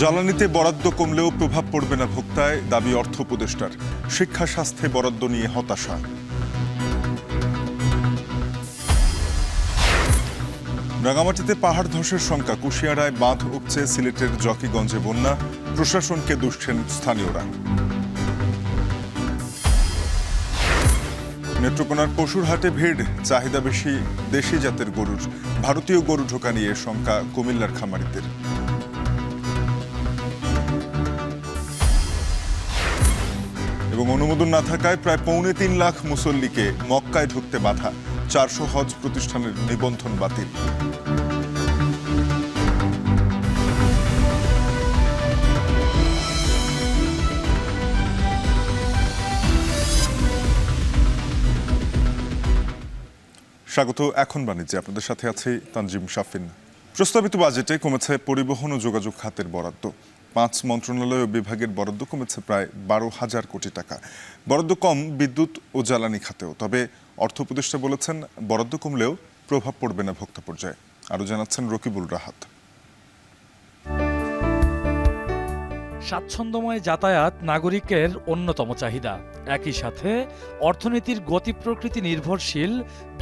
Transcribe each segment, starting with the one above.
জ্বালানিতে বরাদ্দ কমলেও প্রভাব পড়বে না ভোক্তায়, দাবি অর্থ উপদেষ্টার। শিক্ষা স্বাস্থ্যে বরাদ্দ নিয়ে হতাশা। রাঙামাটিতে পাহাড় ধসের শঙ্কা, কুশিয়ারায় বাঁধ উপচে, সিলেটের জকিগঞ্জে বন্যা, প্রশাসনকে দুষছেন স্থানীয়রা। নেত্রকোনার পশুর হাটে ভিড়, চাহিদা বেশি দেশি জাতের গরুর। ভারতীয় গরু ঢোকা নিয়ে শঙ্কা কুমিল্লার খামারিদের। এবং অনুমোদন না থাকায় প্রায় ৩.৫ লাখ মুসল্লিকে মক্কায় ঢুকতে বাধা, ৪০০ হজ প্রতিষ্ঠানের নিবন্ধন বাতিল। স্বাগত এখন বাণিজ্যে, আপনাদের সাথে আছি তানজিম শাফিন। প্রস্তাবিত বাজেটে কমেছে পরিবহন ও যোগাযোগ খাতের বরাদ্দ। ৫ মন্ত্রণালয় ও বিভাগের বরাদ্দ কমেছে প্রায় ১২,০০০ কোটি টাকা। বরাদ্দ কম বিদ্যুৎ ও জ্বালানি খাতেও, তবে অর্থ উপদেষ্টা বলেছেন বরাদ্দ কমলেও প্রভাব পড়বে না ভোক্তা পর্যায়ে। আরও জানাচ্ছেন রকিবুল রাহাত। স্বাচ্ছন্দ্যময় যাতায়াত নাগরিকের অন্যতম চাহিদা। একই সাথে অর্থনীতির গতি প্রকৃতি নির্ভরশীল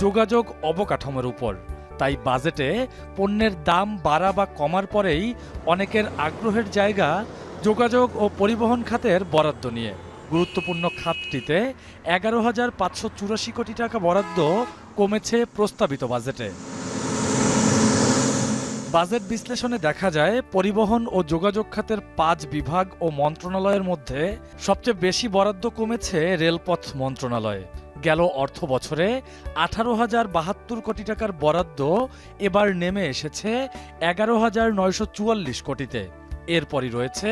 যোগাযোগ অবকাঠামোর উপর। তাই বাজেটে পণ্যের দাম বাড়া বা কমার পরেই অনেকের আগ্রহের জায়গা যোগাযোগ ও পরিবহন খাতের বরাদ্দ নিয়ে। গুরুত্বপূর্ণ খাতটিতে ১১,৫৮৪ কোটি টাকা বরাদ্দ কমেছে প্রস্তাবিত বাজেটে। বাজেট বিশ্লেষণে দেখা যায়, পরিবহন ও যোগাযোগ খাতের ৫ বিভাগ ও মন্ত্রণালয়ের মধ্যে সবচেয়ে বেশি বরাদ্দ কমেছে রেলপথ মন্ত্রণালয়ে। গেল অর্থ বছরে ১৮,০৭২ কোটি টাকার বরাদ্দ এবার নেমে এসেছে ১১,৯৪৪ কোটিতে। এরপরই রয়েছে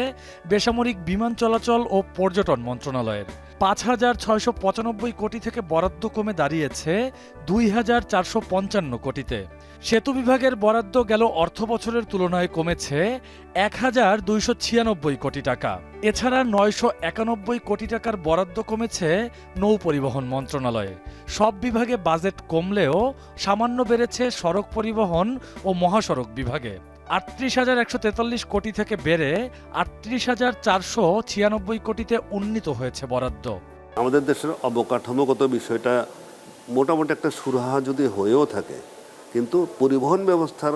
বেসামরিক বিমান চলাচল ও পর্যটন মন্ত্রণালয়ের। ৫,৬৯৫ কোটি থেকে বরাদ্দ কমে দাঁড়িয়েছে ২,৪৫৫ কোটিতে। সেতু বিভাগের বরাদ্দ গেল অর্থ বছরের তুলনায় কমেছে ১,২৯৬ কোটি টাকা। এছাড়া ৯৯১ কোটি টাকার বরাদ্দ কমেছে নৌ পরিবহন মন্ত্রণালয়ে। সব বিভাগে বাজেট কমলেও সামান্য বেড়েছে সড়ক পরিবহন ও মহাসড়ক বিভাগে। ৩৮,১৪৩ কোটি থেকে বেড়ে ৩৮,৪৯৬ কোটিতে উন্নীত হয়েছে বরাদ্দ। আমাদের দেশের অবকাঠামোগত বিষয়টা মোটামুটি একটা সুরাহা যদি হয়েও থাকে, কিন্তু পরিবহন ব্যবস্থার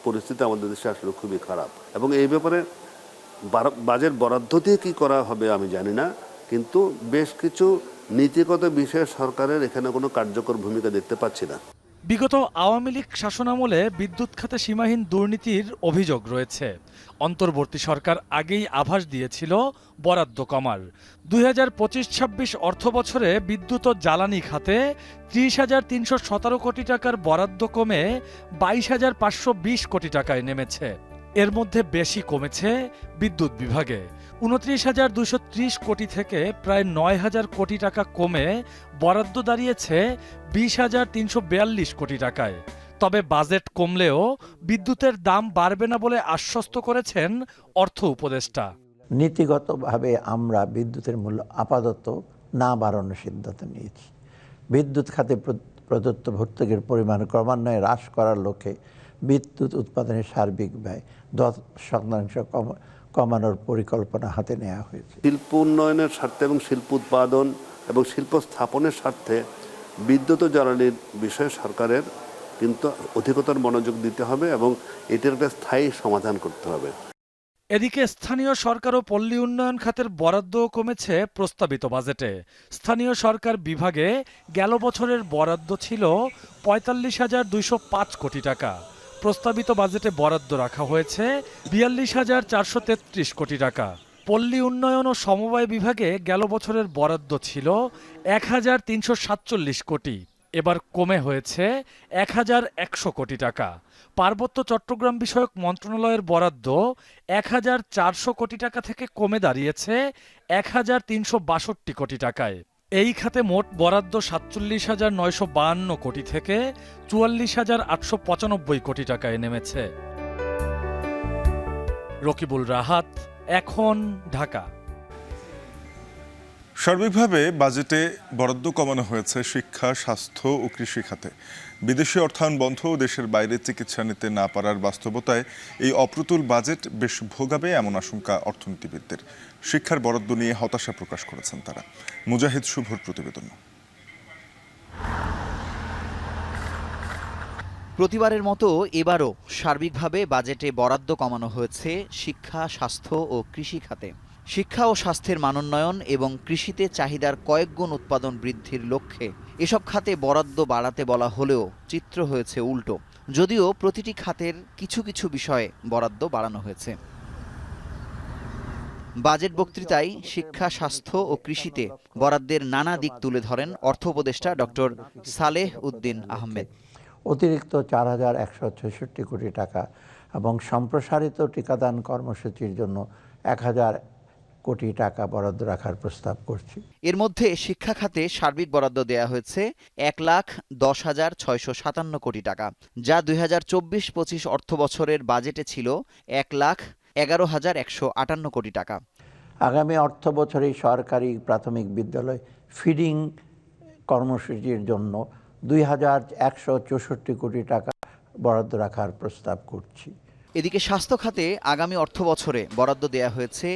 পরিস্থিতি আমাদের দেশে আসলে খুবই খারাপ। এবং এই ব্যাপারে বাজেট বরাদ্দ দিয়ে কী করা হবে আমি জানি না, কিন্তু বেশ কিছু নীতিগত বিষয়ে সরকারের এখানে কোনো কার্যকর ভূমিকা দেখতে পাচ্ছি না। বিগত আওয়ামী লীগ শাসনামলে বিদ্যুৎ খাতে সীমাহীন দুর্নীতির অভিযোগ রয়েছে। অন্তর্বর্তী সরকার আগেই আভাস দিয়েছিল বরাদ্দ কমার। ২০২৫-২৬ অর্থ বছরে বিদ্যুৎ ও জ্বালানি খাতে ৩০,৩১৭ কোটি টাকার বরাদ্দ কমে ২২,৫২০ কোটি টাকায় নেমেছে। এর মধ্যে বেশি কমেছে বিদ্যুৎ বিভাগে। ২৯,২৩০ কোটি থেকে প্রায় ৯,০০০ কোটি টাকা কমে বরাদ্দ দাঁড়িয়েছে ২০,৩৪২ কোটি টাকায়। তবে বাজেট কমলেও বিদ্যুতের দাম বাড়বে না বলে আশ্বস্ত করেছেন অর্থ উপদেষ্টা। নীতিগতভাবে আমরা বিদ্যুতের মূল্য আপাতত না বাড়ানোর সিদ্ধান্ত নিয়েছি। বিদ্যুৎ খাতে প্রদত্ত ভর্তুকির পরিমাণ ক্রমান্বয়ে হ্রাস করার লক্ষ্যে বিদ্যুৎ উৎপাদনের সার্বিক ব্যয় ১০% কমানোর পরিকল্পনা হাতে নেওয়া হয়েছে। শিল্প উন্নয়নের স্বার্থে এবং শিল্প উৎপাদন এবং শিল্প স্থাপনের স্বার্থে বিদ্যুৎ ও জ্বালানির বিষয়ে সরকারের কিন্তু অধিকতর মনোযোগ দিতে হবে এবং এটির একটা স্থায়ী সমাধান করতে হবে। এদিকে স্থানীয় সরকার ও পল্লী উন্নয়ন খাতের বরাদ্দ কমেছে প্রস্তাবিত বাজেটে। স্থানীয় সরকার বিভাগে গেল বছরের বরাদ্দ ছিল ৪৫,২০৫ কোটি টাকা। প্রস্তাবিত বাজেটে বরাদ্দ রাখা হয়েছে ৪২,৪৩৩ কোটি টাকা। পল্লী উন্নয়ন ও সমবায় বিভাগে গেল বছরের বরাদ্দ ছিল ১,৩৪৭ কোটি, এবার কমে হয়েছে ১,১০০ কোটি টাকা। পার্বত্য চট্টগ্রাম বিষয়ক মন্ত্রণালয়ের বরাদ্দ ১,৪০০ কোটি টাকা থেকে কমে দাঁড়িয়েছে ১,৩৬২ কোটি টাকায়। এই খাতে মোট বরাদ্দ ৪৭,৯৫২ কোটি থেকে ৪৪,৮৯৫ কোটি টাকায় নেমেছে। রকিবুল রাহাত, এখন, ঢাকা। সার্বিকভাবে বাজেটে বরাদ্দ কমানো হয়েছে শিক্ষা, স্বাস্থ্য ও কৃষি খাতে। বিদেশি অর্থায়ন বন্ধ ও দেশের বাইরে চিকিৎসা নিতে না পারার বাস্তবতায় এই অপ্রতুল বাজেট বেশ ভোগাবে এমন আশঙ্কা অর্থনীতিবিদদের। শিক্ষার বরাদ্দ নিয়ে হতাশা প্রকাশ করেছেন তারা। মুজাহিদ শুভর প্রতিবেদন। প্রতিবারের মতো এবারও সার্বিকভাবে বাজেটে বরাদ্দ কমানো হয়েছে শিক্ষা, স্বাস্থ্য ও কৃষি খাতে। শিক্ষা ও স্বাস্থ্যের মানোন্নয়ন এবং কৃষিতে চাহিদার কয়েকগুণ উৎপাদন বৃদ্ধির লক্ষ্যে এসব খাতে বরাদ্দ বাড়াতে বলা হলেও চিত্র হয়েছে উল্টো। যদিও প্রতিটি খাতের কিছু কিছু বিষয়ে বরাদ্দ বাড়ানো হয়েছে। বাজেট বক্তৃতায় শিক্ষা, স্বাস্থ্য ও কৃষিতে বরাদ্দের নানা দিক তুলে ধরেন অর্থ উপদেষ্টা ডক্টর সালেহ উদ্দিন আহমেদ। অতিরিক্ত 4,166 কোটি টাকা এবং সম্প্রসারিত টিকাদান কর্মসূচির জন্য 1,000 কোটি টাকা বরাদ্দ রাখার প্রস্তাব করছি। এর মধ্যে শিক্ষা খাতে সার্বিক বরাদ্দ দেয়া হয়েছে 1,10,657 কোটি টাকা, যা 2024-25 অর্থ বছরের বাজেটে ছিল 1,11,158 কোটি টাকা। আগামী অর্থ বছরে সরকারি প্রাথমিক বিদ্যালয় ফিডিং কর্মসূচির জন্য 2,164 কোটি টাকা বরাদ্দ রাখার প্রস্তাব করছি। এদিকে স্বাস্থ্য খাতে আগামী অর্থ বছরে বরাদ্দ দেয়া হয়েছে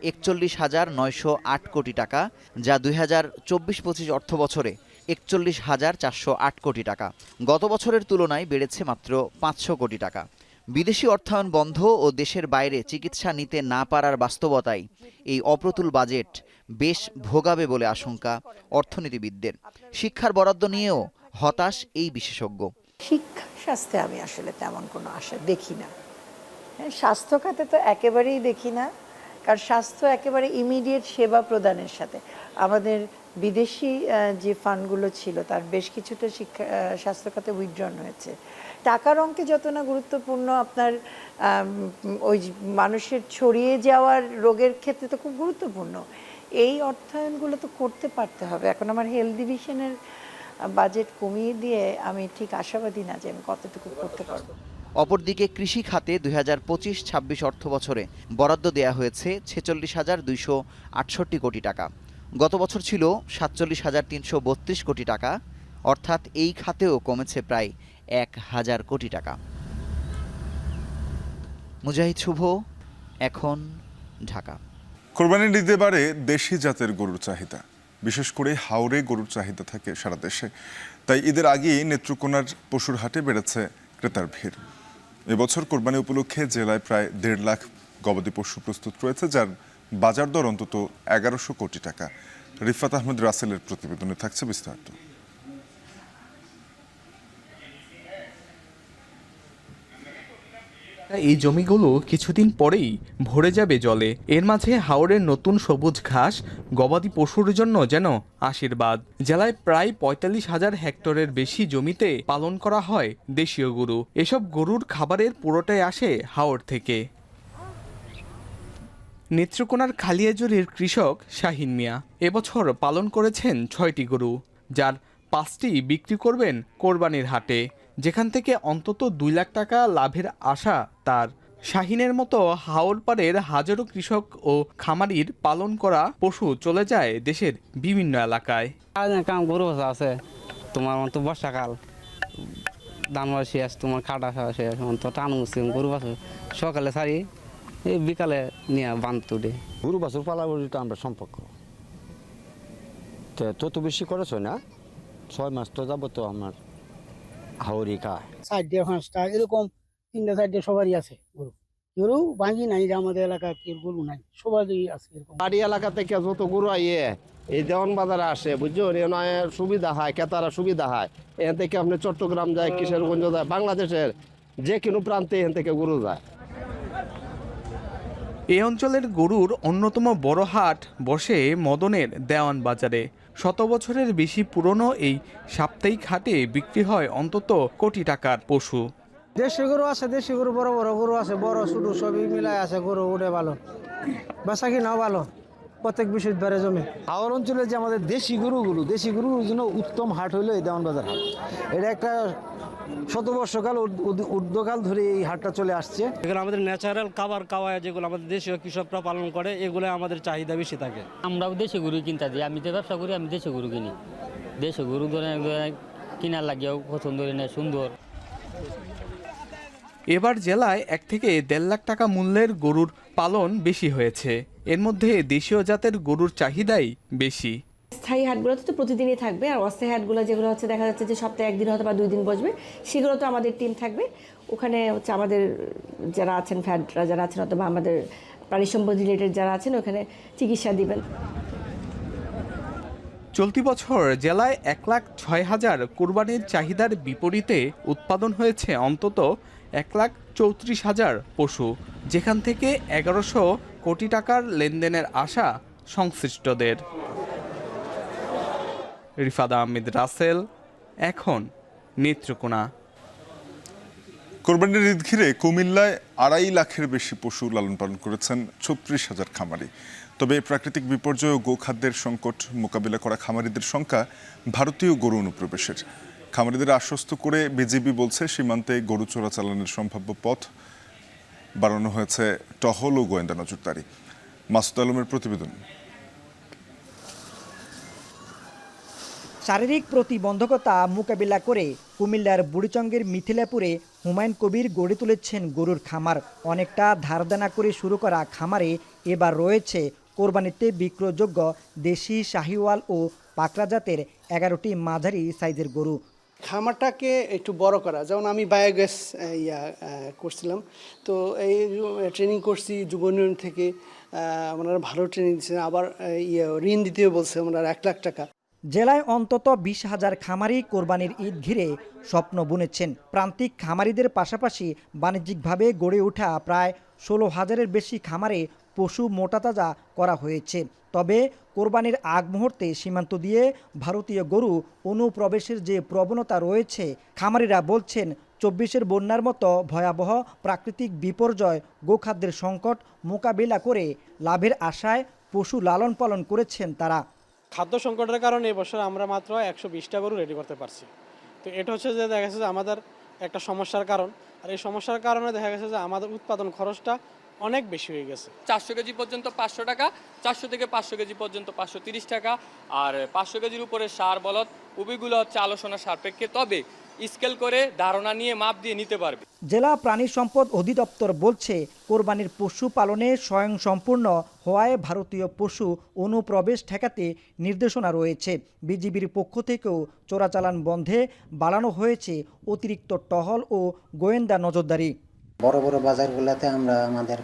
41,908 কোটি টাকা, যা 2024-25 অর্থ বছরে 41,408 কোটি টাকা। গত বছরের তুলনায় বেড়েছে মাত্র 500 কোটি টাকা। বিদেশি অর্থায়ন বন্ধ ও দেশের বাইরে চিকিৎসা নিতে না পারার বাস্তবতায় এই অপ্রতুল বাজেট বেশ ভোগাবে বলে আশঙ্কা অর্থনীতিবিদদের। শিক্ষার বরাদ্দ নিয়েও হতাশ এই বিশেষজ্ঞ। শিক্ষা স্বাস্থ্যে আমি আসলে তেমন কোনো আশা দেখি না। স্বাস্থ্য খাতে তো একেবারেই দেখি না, কারণ স্বাস্থ্য একেবারে ইমিডিয়েট সেবা প্রদানের সাথে আমাদের বিদেশি যে ফান্ডগুলো ছিল তার বেশ কিছুটা শিক্ষা স্বাস্থ্য খাতে উইথড্রন হয়েছে। টাকার অঙ্কে যত না গুরুত্বপূর্ণ, আপনার ওই মানুষের ছড়িয়ে যাওয়ার রোগের ক্ষেত্রে তো খুব গুরুত্বপূর্ণ। এই অর্থায়নগুলো তো করতে পারতে হবে। এখন আমার হেলথ ডিভিশনের বাজেট কমিয়ে দিয়ে আমি ঠিক আশাবাদী না যে আমি কতটুকু করতে পারবো। অপরদিকে কৃষি খাতে 2025-26 অর্থ বছরে বরাদ্দ দেয়া হয়েছে 46,268 কোটি টাকা। গত বছর ছিল 47,332 কোটি টাকা, অর্থাৎ এই খাতেও কমেছে প্রায় 1,000 কোটি টাকা। মুজাহিদ শুভ, এখন, ঢাকা। কোরবানির ঈদে বাড়ে দেশি জাতের গরুর চাহিদা। বিশেষ করে হাওরে গরুর চাহিদা থাকে সারা দেশে। তাই ঈদের আগেই নেত্রকোনার পশুর হাটে বেড়েছে ক্রেতার ভিড়। এবছর কোরবানি উপলক্ষে জেলায় প্রায় 1.5 লাখ গবাদি পশু প্রস্তুত রয়েছে, যার বাজার দর অন্তত 1100 কোটি টাকা। রিফাত আহমেদ রাসেলের প্রতিবেদনে থাকছে বিস্তারিত। এই জমিগুলো কিছুদিন পরেই ভরে যাবে জলে। এর মাঝে হাওরের নতুন সবুজ ঘাস গবাদি পশুর জন্য যেন আশীর্বাদ। জেলায় প্রায় 45,000 হেক্টরের বেশি জমিতে পালন করা হয় দেশীয় গরু। এসব গরুর খাবারের পুরোটাই আসে হাওর থেকে। নেত্রকোনার খালিয়াজুরির কৃষক শাহিন মিয়া এবছর পালন করেছেন 6টি গরু, যার 5টি বিক্রি করবেন কোরবানির হাটে, যেখান থেকে অন্তত 2 লাখ টাকা লাভের আশা তার। শাহিনের মতো হাওর পাড়ের হাজারো কৃষক ও খামারির পালন করা পশু চলে যায় দেশের বিভিন্ন এলাকায়। কাম গরু আছে তোমার তো বর্ষাকাল, ধান শেষ, তোমার কাটা শেষ, তো টান মুসলিম গরু আছে সকালে সারি, এই বিকালে নিয়ে বান্ধ তুলে। গরু বাছুর পালাবলিটা আমরা সম্পর্ক তত বেশি খরচ হয় না। 6 মাস তো যাবো তো আমার হাওড়ি খায় 4টা 5টা এরকম 3টা 4টা সবারই আছে গরু। গরু ভাঙি নাই, আমাদের এলাকায় গরু নাই, সবারই আছে এরকম। বাড়ি এলাকা থেকে যত গরু আইয়ে এই দেওয়ান বাজারে আসে, বুঝছো, সুবিধা হয়, ক্রেতারা সুবিধা হয়। এখান থেকে আপনি চট্টগ্রাম যায়, কিশোরগঞ্জ যায়, বাংলাদেশের যে কোনো প্রান্তে এখান থেকে গরু যায়। এই অঞ্চলের গরুর অন্যতম বড় হাট বসে মদনের দেওয়ান বাজারে। 100 বছরের বেশি পুরনো এই সাপ্তাহিক হাটে বিক্রি হয় অন্তত কোটি টাকার পশু। দেশি গরু আছে, দেশি গরু বড় বড় গরু আছে, বড় ছোট সবই মিলাই আছে। গরু উঠে ভালো, বেচা কিনাও ভালো, প্রত্যেক বৃহস্পতিবারে জমে। হাওর অঞ্চলে যে আমাদের দেশি গরুর জন্য উত্তম হাট হইলো এই দেওয়ান বাজার হাট। এটা একটা শত বর্ষকাল ঊর্ধ্বকাল ধরে এই হাটটা চলে আসছে। এখানে আমাদের ন্যাচারাল খাবার খাওয়ায় যেগুলো আমাদের দেশীয় কৃষকরা পালন করে, এগুলো আমাদের চাহিদা বেশি থাকে। আমরাও দেশি গরু কিনতে দিই, আমি তো ব্যবসা করি, আমি দেশি গরু কিনি। দেশি গরু ধরে কিনার লাগেও পছন্দ করি না, সুন্দর। এবার জেলায় 1 থেকে 1.5 লাখ টাকা মূল্যের গরুর পালন বেশি হয়েছে। এর মধ্যে দেশীয় জাতের গরুর চাহিদাই বেশি। স্থায়ী হাটগুলোতে তো প্রতিদিনই থাকবে, আর অস্থায়ী হাটগুলো যেগুলো হচ্ছে দেখা যাচ্ছে যে সপ্তাহে 1 দিন হয়তো বা 2 দিন বসবে, সেগুলো তো আমাদের টিম থাকবে ওখানে। হচ্ছে আমাদের যারা আছেন ফ্যাডরা যারা আছেন অথবা আমাদের প্রাণী সম্পদ রিলেটেড যারা আছেন ওখানে চিকিৎসা দিবেন। চলতি বছর জেলায় 1,06,000 কোরবানির চাহিদার বিপরীতে উৎপাদন হয়েছে অন্তত 1,34,000 পশু, যেখান থেকে 1100 কোটি টাকার লেনদেনের আশা সংশ্লিষ্টদের। রিফাদা আহমেদ রাসেল, এখন নেত্রকোনা। কোরবানির ঈদ ঘিরে কুমিল্লায় 2.5 লাখের বেশি পশু লালন পালন করেছেন 36,000 খামারি। তবে প্রাকৃতিক বিপর্যয় ও গোখাদ্যের সংকট মোকাবিলা করা খামারিদের সংখ্যা ভারতীয় গরু অনুপ্রবেশের। খামারিদের আশ্বস্ত করে বিজিবি বলছে সীমান্তে গরু চোরাচালানের সম্ভাব্য পথ বাড়ানো হয়েছে টহল ও গোয়েন্দা নজরদারি। মাসুদ আলমের প্রতিবেদন। শারীরিক প্রতিবন্ধকতা মোকাবিলা করে কুমিল্লার বুড়িচঙ্গের মিথিলাপুরে হুমায়ুন কবির গড়ে তুলেছেন গরুর খামার। অনেকটা ধারদানা করে শুরু করা খামারে এবার রয়েছে কোরবানিতে বিক্রয়যোগ্য দেশি শাহিওয়াল ও পাকড়া জাতের 11টি মাঝারি সাইজের গরু। খামারটাকে একটু বড় করা, যেমন আমি বায়োগ্যাস করছিলাম, তো এই ট্রেনিং করছি যুব উন্নয়ন থেকে, ওনারা ভালো ট্রেনিং দিচ্ছেন, আবার ঋণ দিতেও বলছে ওনারা 1 লাখ টাকা। জেলায় অন্তত 20,000 খামারি কোরবানির ঈদ ঘিরে স্বপ্ন বুনেছেন। প্রান্তিক খামারিদের পাশাপাশি বাণিজ্যিকভাবে গড়ে ওঠা প্রায় 16,000-এর বেশি খামারে পশু মোটাতাজা করা হয়েছে। তবে কোরবানির আগ মুহূর্তে সীমান্ত দিয়ে ভারতীয় গরু অনুপ্রবেশের যে প্রবণতা রয়েছে, খামারিরা বলছেন 24-এর বন্যার মতো ভয়াবহ প্রাকৃতিক বিপর্যয় গোখাদ্যের সংকট মোকাবিলা করে লাভের আশায় পশু লালন পালন করেছেন তারা। খাদ্য সংকটের কারণে এবছর আমরা মাত্র 120টা গরু রেডি করতে পারছি। তো এটা হচ্ছে যে দেখা গেছে যে আমাদের একটা সমস্যার কারণ, আর এই সমস্যার কারণে দেখা গেছে যে আমাদের উৎপাদন খরচটা অনেক বেশি হয়ে গেছে। 400 কেজি পর্যন্ত 500 টাকা, 400 থেকে 500 কেজি পর্যন্ত 530 টাকা, আর 500 কেজির উপরে সার বলদ উভয়গুলো হচ্ছে আলোচনা সাপেক্ষে, তবে স্কেল করে ধারণা নিয়ে মাপ দিয়ে নিতে পারবে। জেলা প্রাণী সম্পদ অধিদপ্তর বলছে কোরবানির পশু পালনে স্বয়ংসম্পূর্ণ হওয়ায় ভারতীয় পশু অনুপ্রবেশ ঠেকাতে নির্দেশনা রয়েছে। বিজিবির পক্ষ থেকেও চোরাচালান বন্ধে বাড়ানো হয়েছে অতিরিক্ত টহল ও গোয়েন্দা নজরদারি। বড় বড় বাজারগুলোতে আমরা আমাদের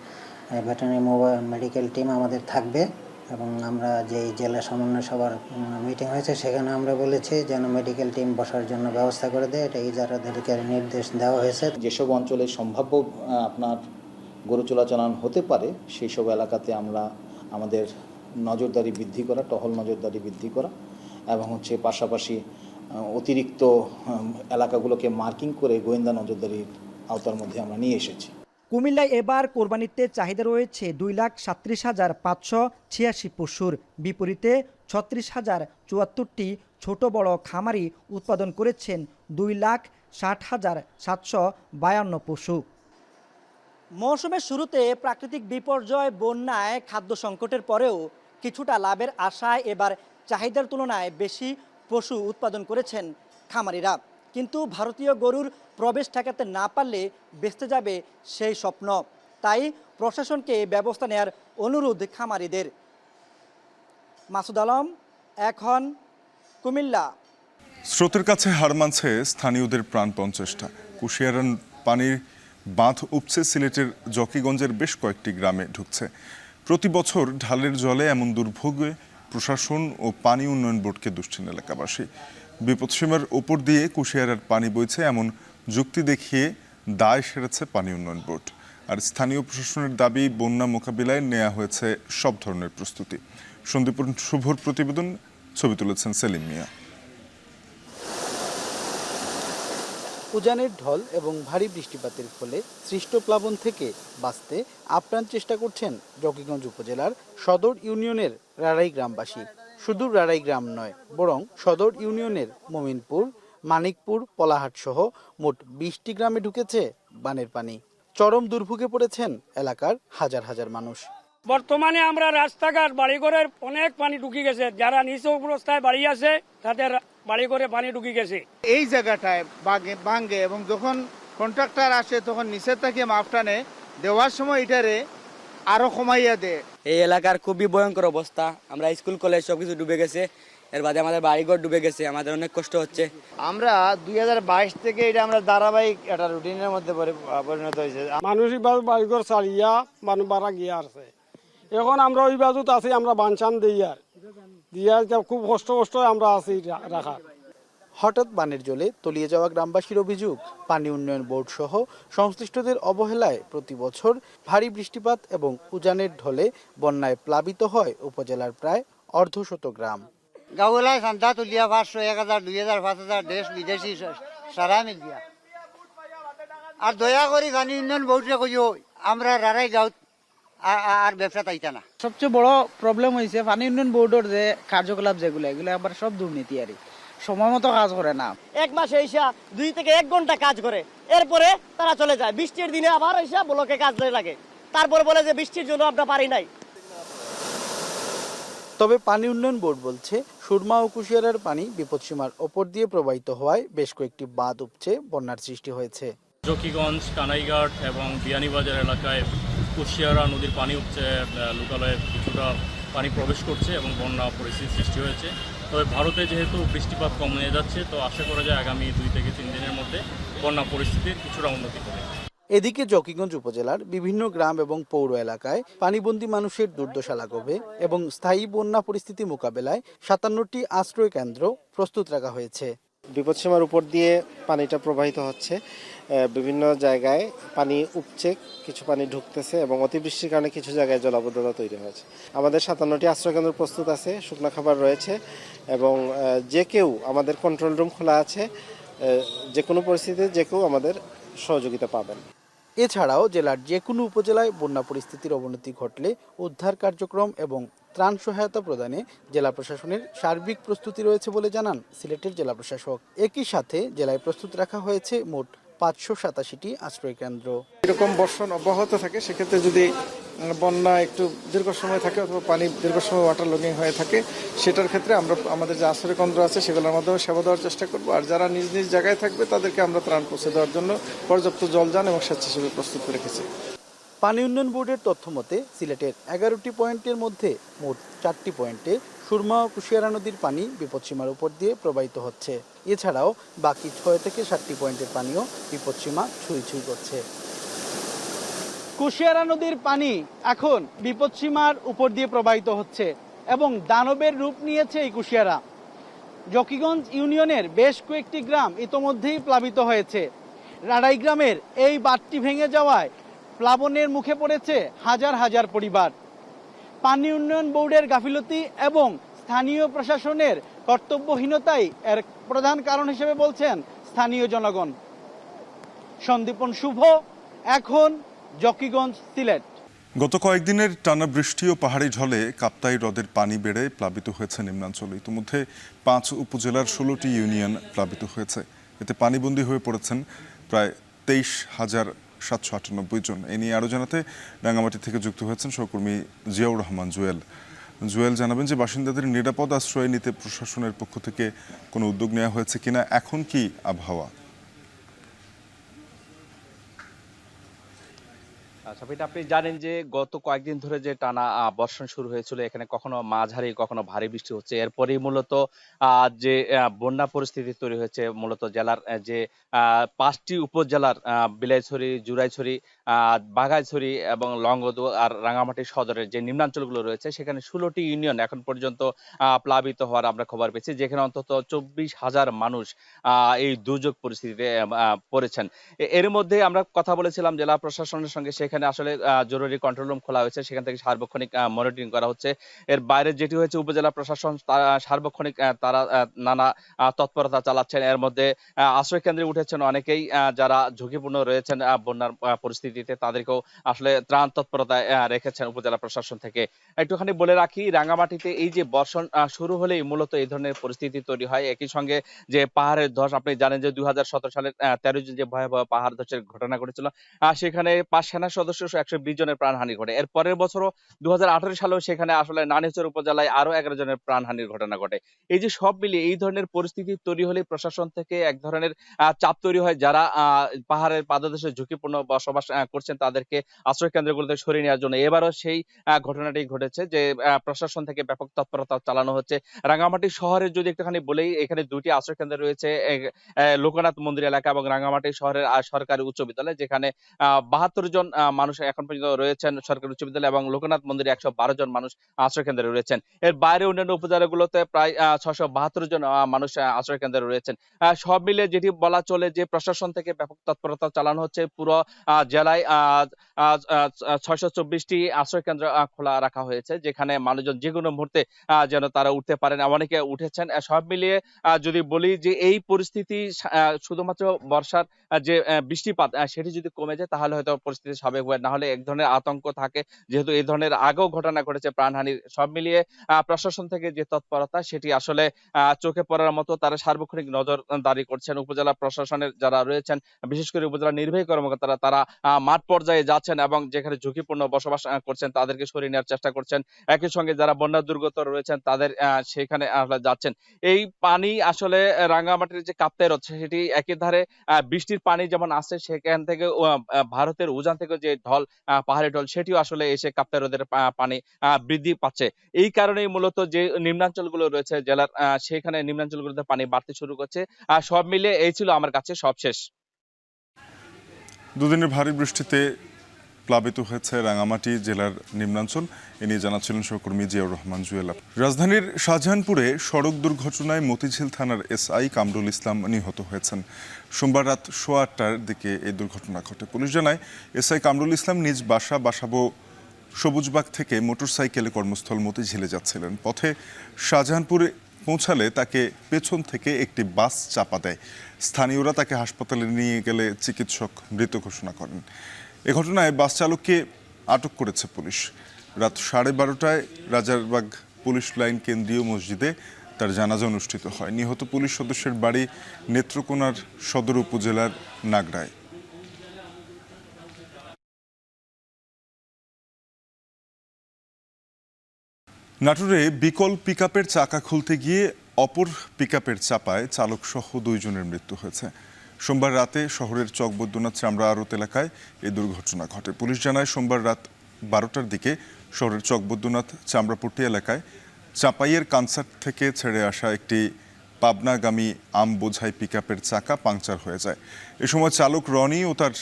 ভেটেরিনারি মোবাইল মেডিকেল টিম আমাদের থাকবে, এবং আমরা যেই জেলা সমন্বয় সভার মিটিং হয়েছে সেখানে আমরা বলেছি যেন মেডিকেল টিম বসার জন্য ব্যবস্থা করে দেয়, এটা ইজারাদারকে নির্দেশ দেওয়া হয়েছে। যেসব অঞ্চলে সম্ভাব্য আপনার গরু চোরাচালান হতে পারে সেই সব এলাকাতে আমরা আমাদের নজরদারি বৃদ্ধি করা, টহল নজরদারি বৃদ্ধি করা, এবং হচ্ছে পাশাপাশি অতিরিক্ত এলাকাগুলোকে মার্কিং করে গোয়েন্দা নজরদারির আওতার মধ্যে আমরা নিয়ে এসেছি। কুমিল্লায় এবার কোরবানিতে চাহিদা রয়েছে 2,37,586 পশুর বিপরীতে 36,074টি ছোট বড় খামারি উৎপাদন করেছেন 2,60,752 পশু। মৌসুমের শুরুতে প্রাকৃতিক বিপর্যয়, বন্যায়, খাদ্য সংকটের পরেও কিছুটা লাভের আশায় এবার চাহিদার তুলনায় বেশি পশু উৎপাদন করেছেন খামারিরা। কিন্তু ভারতীয় গরুর প্রবেশ ঠেকাতে না পারলে বেঁচতে যাবে সেই স্বপ্ন। তাই প্রশাসনকে ব্যবস্থা নেওয়ার অনুরোধ খামারিদের। মাসুদ আলম, এখন কুমিল্লা। স্রোতের কাছে হার মানছে স্থানীয়দের প্রাণপণ চেষ্টা। কুশিয়ারা পানির বাঁধ উপচে সিলেটের জকিগঞ্জের বেশ কয়েকটি গ্রামে ঢুকছে। প্রতি বছর ঢালের জলে এমন দুর্ভোগে প্রশাসন ও পানি উন্নয়ন বোর্ডকে দুশ্চিন্ত এলাকাবাসী। বিপদসীমার ওপর দিয়ে কুশিয়ারার পানি বইছে এমন যুক্তি দেখিয়ে দায় সেরেছে পানি উন্নয়ন বোর্ড। আর স্থানীয় প্রশাসনের দাবি, বন্যা মোকাবিলায় নেওয়া হয়েছে সব ধরনের প্রস্তুতি। সন্দীপন শুভর প্রতিবেদন, ছবি তুলেছেন সেলিম মিয়া। উজানের ঢল এবং ভারী বৃষ্টিপাতের ফলে সৃষ্ট প্লাবন থেকে বাঁচতে আপ্রাণ চেষ্টা করছেন জকিগঞ্জ উপজেলার সদর ইউনিয়নের রাড়াই গ্রামবাসী। শুধু রাড়াই গ্রাম নয়, বরং সদর ইউনিয়নের মমিনপুর, মানিকপুর, পলাহাট সহ মোট 20টি গ্রামে ঢুকেছে বানের পানি। চরম দুর্ভোগে পড়েছেন এলাকার হাজার হাজার মানুষ। বর্তমানে আমরা রাস্তাঘাট বাড়িঘরের অনেক পানি ঢুকে গেছে, যারা নিচ অবস্থায় বাড়ি আছে তাদের বাড়িঘরে পানি ঢুকে গেছে। এই জায়গাটায় ভাঙ্গে এবং যখন কন্ট্রাক্টর আসে তখন নিচের থেকে মাপটানে দেওয়ার সময় এটারে আরো কমাইয়া দেয়। এই এলাকার খুবই ভয়ঙ্কর অবস্থা, আমরা স্কুল কলেজ সবকিছু ডুবে গেছে, এর বাদে আমাদের বাড়িঘর ডুবে গেছে, আমাদের অনেক কষ্ট হচ্ছে। আমরা 2022 থেকে এটা আমরা ধারাবাহিক একটা রুটিনের মধ্যে পরিণত হয়েছে। মানুষ বাড়িঘর চালিয়া মানুষ বাড়া গিয়া আছে, এখন আমরা ওই বাজুত আছি, আমরা বানচান দিই আর দিয়া খুব কষ্ট আমরা আছি রাখা। হঠাৎ বানের জলে তলিয়ে যাওয়া গ্রামবাসীর অভিযোগ, পানি উন্নয়ন বোর্ড সহ সংশ্লিষ্টদের অবহেলায় প্রতি বছর ভারী বৃষ্টিপাত এবং উজানের ঢলে বন্যায় প্লাবিত হয় উপজেলার প্রায় অর্ধশত গ্রাম। গাঁওলায় সান্তা তুলিয়া 500, 1000, 2000, 5000 দেশ বিদেশি সারা মিলিয়া। আর দয়া করে পানি উন্নয়ন বোর্ডে কইও আমরা রারাই গাঁও আর ব্যবসা তাইতা না। সবচেয়ে বড় প্রবলেম হয়েছে পানি উন্নয়ন বোর্ডের যে কার্যকলাপ যেগুলো, এগুলো আবার সব দুর্নীতি আর সময় মতো কাজ করে না। এক মাসে এসা 2 থেকে 1 ঘন্টা কাজ করে, এরপরে তারা চলে যায়। বৃষ্টির দিনে আবার এসা ব্লকে কাজ লাগে, তারপরে বলে যে বৃষ্টির জন্য আমরা পারি নাই। তবে পানি উন্নয়ন বোর্ড বলছে, সুরমা ও কুশিয়ারার পানি বিপদসীমার ওপর দিয়ে প্রবাহিত হওয়ায় বেশ কয়েকটি বাঁধ উপচে বন্যার সৃষ্টি হয়েছে। জকিগঞ্জ, কানাইঘাট এবং বিয়ানীবাজার এলাকায় কুশিয়ারা নদীর পানি উপচে লোকালয়ে কিছুটা পানি প্রবেশ করছে এবং বন্যা পরিস্থিতির সৃষ্টি হয়েছে। তবে ভারতে যেহেতু বৃষ্টিপাত কমে যাচ্ছে, তো আশা করা যায় আগামী 2 থেকে 3 দিনের মধ্যে বন্যা পরিস্থিতির কিছুটা উন্নতি হবে। এদিকে জকিগঞ্জ উপজেলার বিভিন্ন গ্রাম এবং পৌর এলাকায় পানিবন্দী মানুষের দুর্দশা লাঘবে এবং স্থায়ী বন্যা পরিস্থিতি মোকাবেলায় 57টি আশ্রয় কেন্দ্র প্রস্তুত রাখা হয়েছে। বিপদসীমার উপর দিয়ে পানিটা প্রবাহিত হচ্ছে, বিভিন্ন জায়গায় পানি উপচে কিছু পানি ঢুকতেছে এবং অতিবৃষ্টির কারণে কিছু জায়গায় জলাবদ্ধতা তৈরি হয়েছে। আমাদের 57টি আশ্রয়কেন্দ্র প্রস্তুত আছে, শুকনো খাবার রয়েছে এবং যে কেউ, আমাদের কন্ট্রোল রুম খোলা আছে, যে কোনো পরিস্থিতিতে যে কেউ আমাদের সহযোগিতা পাবেন। এছাড়াও জেলার যে কোনো উপজেলায় বন্যা পরিস্থিতির অবনতি ঘটলে উদ্ধার কার্যক্রম এবং ত্রাণ সহায়তা প্রদানে জেলা প্রশাসনের সার্বিক প্রস্তুতি রয়েছে বলে জানান সিলেটের জেলা প্রশাসক। একই সাথে জেলায় প্রস্তুত রাখা হয়েছে মোট 587টি আশ্রয় কেন্দ্র। এরকম বর্ষণ অব্যাহত থাকে, সেক্ষেত্রে যদি বন্যা একটু দীর্ঘ সময় থাকে অথবা পানি দীর্ঘ সময় ওয়াটার লগিং হয়ে থাকে, সেটার ক্ষেত্রে আমরা আমাদের যে আশ্রয় কেন্দ্র আছে সেগুলোর মাধ্যমে সেবা দেওয়ার চেষ্টা করব। আর যারা নিজ নিজ জায়গায় থাকবে তাদেরকে আমরা ত্রাণ পৌঁছে দেওয়ার জন্য পর্যাপ্ত জলযান এবং স্বেচ্ছাসেবী প্রস্তুত রেখেছি। পানি উন্নয়ন বোর্ডের তথ্য মতে সিলেটের 11টি পয়েন্টের মধ্যে মোট 4টি পয়েন্টে সুরমা ও কুশিয়ারা নদীর পানি বিপদসীমার উপর দিয়ে প্রবাহিত হচ্ছে। এছাড়াও বাকি 6 থেকে 7টি পয়েন্টের পানিও বিপদসীমা ছুঁই ছুঁই করছে। কুশিয়ারা নদীর পানি এখন বিপদসীমার উপর দিয়ে প্রবাহিত হচ্ছে এবং দানবের রূপ নিয়েছে এই কুশিয়ারা। জকিগঞ্জ ইউনিয়নের বেশ কয়েকটি গ্রাম ইতোমধ্যেই প্লাবিত হয়েছে। রাড়াই গ্রামের এই বাঁধটি ভেঙে যাওয়ায় প্লাবনের মুখে পড়েছে হাজার হাজার পরিবার। পানি উন্নয়ন বোর্ডের গাফিলতি এবং স্থানীয় প্রশাসনের কর্তব্যহীনতাই এর প্রধান কারণ হিসেবে বলছেন স্থানীয় জনগণ। সন্দীপন শুভ, এখন জকিগঞ্জ, সিলেট। গত কয়েকদিনের টানা বৃষ্টি ও পাহাড়ি ঢলে কাপ্তাই হ্রদের পানি বেড়ে প্লাবিত হয়েছে নিম্নাঞ্চল। ইতিমধ্যে 5 উপজেলার 16টি ইউনিয়ন প্লাবিত হয়েছে। এতে পানিবন্দী হয়ে পড়েছেন প্রায় 23,798 জন। এ নিয়ে আরও জানাতে রাঙ্গামাটি থেকে যুক্ত হয়েছেন সহকর্মী জিয়াউর রহমান জুয়েল। জুয়েল, জানাবেন যে বাসিন্দাদের নিরাপদ আশ্রয় নিতে প্রশাসনের পক্ষ থেকে কোনো উদ্যোগ নেওয়া হয়েছে কিনা, এখন কি আবহাওয়া? আপনি জানেন যে গত কয়েকদিন ধরে যে টানা বর্ষণ শুরু হয়েছিল, এখানে কখনো মাঝারি কখনো ভারী বৃষ্টি হচ্ছে। এরপরেই মূলত যে বন্যা পরিস্থিতি তৈরি হয়েছে মূলত জেলার যে 5টি উপজেলার বিলাইছড়ি, জুরাইছড়ি, বাঘাইছড়ি এবং লংগদু আর রাঙ্গামাটি সদরের যে নিম্নাঞ্চলগুলো রয়েছে, সেখানে 16টি ইউনিয়ন এখন পর্যন্ত প্লাবিত হওয়ার আমরা খবর পেয়েছি, যেখানে অন্তত 24,000 মানুষ এই দুর্যোগ পরিস্থিতিতে পড়েছেন। এর মধ্যে আমরা কথা বলেছিলাম জেলা প্রশাসনের সঙ্গে, সেখানে এখানে আসলে জরুরি কন্ট্রোল রুম খোলা হয়েছে, সেখান থেকে সার্বক্ষণিক মনিটরিং করা হচ্ছে। এর বাইরে যেটি হয়েছে উপজেলা প্রশাসন সার্বক্ষণিক তারা নানা তৎপরতা চালাচ্ছেন। এর মধ্যে আশ্রয় কেন্দ্রে উঠেছেন অনেকেই যারা ঝুঁকিপূর্ণ রয়েছেন বন্যার পরিস্থিতিতে, তাদেরকেও আসলে ত্রাণ তৎপরতায় রেখেছেন উপজেলা প্রশাসন থেকে। একটুখানি বলে রাখি, রাঙ্গামাটিতে এই যে বর্ষণ শুরু হলেই মূলত এই ধরনের পরিস্থিতি তৈরি হয়। একই সঙ্গে যে পাহাড়ের ধস, আপনি জানেন যে 2017 সালের 13 জুন যে ভয়াবহ পাহাড় ধসের ঘটনা ঘটেছিল, সেখানে 5 সেনা সদস্য 120 জনের প্রাণহানি ঘটে। এর পরের বছরও 2018 সালেও সেখানে আসলে নানিচর উপজেলায় আরো 11 জনের প্রাণহানির ঘটনা ঘটে। এই যে সব মিলিয়ে এই ধরনের পরিস্থিতি তৈরি হলে প্রশাসন থেকে এক ধরনের চাপ তৈরি হয়, যারা পাহাড়ের পাদদেশে ঝুঁকিপূর্ণ বসবাস করছেন তাদেরকে আশ্রয় কেন্দ্রগুলোতে সরিয়ে নেওয়ার জন্য এবারও সেই ঘটনাটি ঘটেছে, যে প্রশাসন থেকে ব্যাপক তৎপরতা চালানো হচ্ছে। রাঙ্গামাটি শহরে যদি একটুখানি বলেই, এখানে 2টি আশ্রয় কেন্দ্র রয়েছে, লোকনাথ মন্দির এলাকা এবং রাঙ্গামাটি শহরের সরকারি উচ্চ বিদ্যালয়, যেখানে 72 জন মানুষ এখন পর্যন্ত রয়েছেন সরকারি উচ্চ বিদ্যালয়, এবং লোকনাথ মন্দিরে 112 জন মানুষ আশ্রয় কেন্দ্রে রয়েছেন। এর বাইরে অন্যান্য উপজেলাগুলোতে প্রায় 672 জন মানুষ আশ্রয় কেন্দ্রে রয়েছেন। সব মিলে যেটি বলা চলে যে প্রশাসন থেকে ব্যাপক তৎপরতা চালানো হচ্ছে। পুরো জেলায় 624টি আশ্রয় কেন্দ্র খোলা রাখা হয়েছে, যেখানে মানুষজন যে কোনো মুহূর্তে যেন তারা উঠতে পারেন, অনেকে উঠেছেন। সব মিলিয়ে যদি বলি যে এই পরিস্থিতি শুধুমাত্র বর্ষার যে বৃষ্টিপাত সেটি যদি কমে যায় তাহলে হয়তো পরিস্থিতি স্বাভাবিক হয়, না হলে এক ধরনের আতঙ্ক থাকে, যেহেতু এই ধরনের আগেও ঘটনা ঘটেছে প্রাণহানির। সব মিলিয়ে প্রশাসন থেকে যে তৎপরতা সেটি আসলে চোখে পড়ার মতো। তারা সার্বক্ষণিক নজরদারি করছেন। উপজেলা প্রশাসনের যারা রয়েছেন, বিশেষ করে উপজেলা নির্বাহী কর্মকর্তারা, তারা মাঠ পর্যায়ে যাচ্ছেন এবং যেখানে ঝুঁকিপূর্ণ বসবাস করছেন তাদেরকে সরিয়ে নেওয়ার চেষ্টা করছেন। একই সঙ্গে যারা বন্যা দুর্গত রয়েছেন তাদের সেখানে যাচ্ছেন। এই পানি আসলে রাঙ্গামাটির যে কাপ্তাই হ্রদ সেটি একই ধারে বৃষ্টির পানি যেমন আসছে, সেখান থেকে ভারতের উজান থেকে যে ঢল, পাহাড়ি ঢল, সেটিও আসলে এসে কাপ্তাই হ্রদের পানি বৃদ্ধি পাচ্ছে। এই কারণেই মূলত যে নিম্নাঞ্চলগুলো রয়েছে জেলার, সেখানে নিম্নাঞ্চলগুলোতে পানি বাড়তে শুরু করছে। সব মিলিয়ে এই ছিল আমার কাছে সবশেষ। দুদিনের ভারী বৃষ্টিতে প্লাবিত হয়েছে রাঙামাটি জেলার নিম্নাঞ্চল। এ নিয়ে জানাচ্ছিলেন সহকর্মী জিয়াউর রহমান জুয়েল। রাজধানীর শাহজাহানপুরে সড়ক দুর্ঘটনায় মতিঝিল থানার এসআই কামরুল ইসলাম নিহত হয়েছেন। সোমবার রাত 8:15টার দিকে এই দুর্ঘটনা ঘটে। পুলিশ জানায়, এসআই কামরুল ইসলাম নিজ বাসাবো সবুজবাগ থেকে মোটরসাইকেলে কর্মস্থল মতিঝিলে যাচ্ছিলেন। পথে শাহজাহানপুরে পৌঁছালে তাকে পেছন থেকে একটি বাস চাপা দেয়। স্থানীয়রা তাকে হাসপাতালে নিয়ে গেলে চিকিৎসক মৃত ঘোষণা করেন। এ ঘটনায় বাস চালককে আটক করেছে পুলিশ। রাত 12:30টায় রাজারবাগ পুলিশ লাইন কেন্দ্রীয় মসজিদে তার জানাজা অনুষ্ঠিত হয়। নিহত পুলিশ সদস্যের বাড়ি নেত্রকোনার সদর উপজেলার নাগরায়। নাটোরে বিকল পিকআপের চাকা খুলতে গিয়ে অপর পিকআপের চাপায় চালক সহ 2 জনের মৃত্যু হয়েছে। সোমবার রাতে শহরের চকবৈদ্যনাথ চামড়া আড়ত এলাকায় এই দুর্ঘটনা ঘটে। পুলিশ জানায়, সোমবার রাত 12টার দিকে শহরের চকবৈদ্যনাথ চামড়াপট্টি এলাকায় চাপাইয়ের কনসার্ট থেকে ছেড়ে আসা একটি পাবনাগামী আম বোঝাই পিকআপের চাকা পাংচার হয়ে যায়। এ সময় চালক রনি ও তার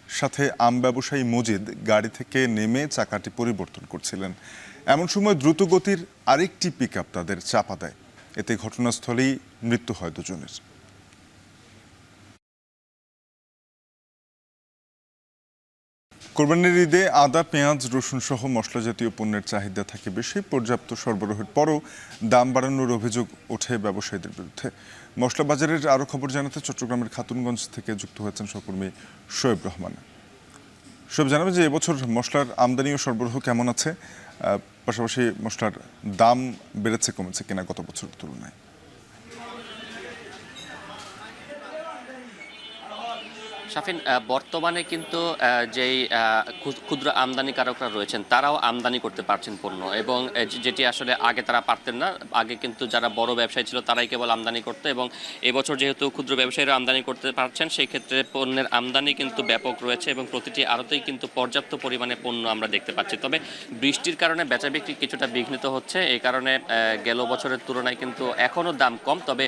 সাথে আম ব্যবসায়ী মজিদ গাড়ি থেকে নেমে চাকাটি পরিবর্তন করছিলেন। এমন সময় দ্রুতগতির আরেকটি পিকআপ তাদের চাপা দেয়। এতে ঘটনাস্থলেই মৃত্যু হয় 2 জনের। কোরবানির ঈদে আদা, পেঁয়াজ, রসুন সহ মশলা জাতীয় পণ্যের চাহিদা থাকে বেশি। পর্যাপ্ত সরবরাহের পরও দাম বাড়ানোর অভিযোগ ওঠে ব্যবসায়ীদের বিরুদ্ধে। মশলা বাজারের আরও খবর জানাতে চট্টগ্রামের খাতুনগঞ্জ থেকে যুক্ত হয়েছেন সহকর্মী শোয়েব রহমান। শোয়েব, জানাবেন যে এবছর মশলার আমদানি ও সরবরাহ কেমন আছে, পাশাপাশি মশলার দাম বেড়েছে কমেছে কিনা গত বছরের তুলনায়? শাফিন, বর্তমানে কিন্তু যেই ক্ষুদ্র আমদানিকারকরা রয়েছেন তারাও আমদানি করতে পারছেন পণ্য, এবং যেটি আসলে আগে তারা পারতেন না। আগে কিন্তু যারা বড় ব্যবসায়ী ছিল তারাই কেবল আমদানি করতো, এবং এবছর যেহেতু ক্ষুদ্র ব্যবসায়ীরা আমদানি করতে পারছেন, সেই ক্ষেত্রে পণ্যের আমদানি কিন্তু ব্যাপক রয়েছে এবং প্রতিটি আড়তেই কিন্তু পর্যাপ্ত পরিমাণে পণ্য আমরা দেখতে পাচ্ছি। তবে বৃষ্টির কারণে বেচা বিক্রি কিছুটা বিঘ্নিত হচ্ছে। এই কারণে গেল বছরের তুলনায় কিন্তু এখনও দাম কম, তবে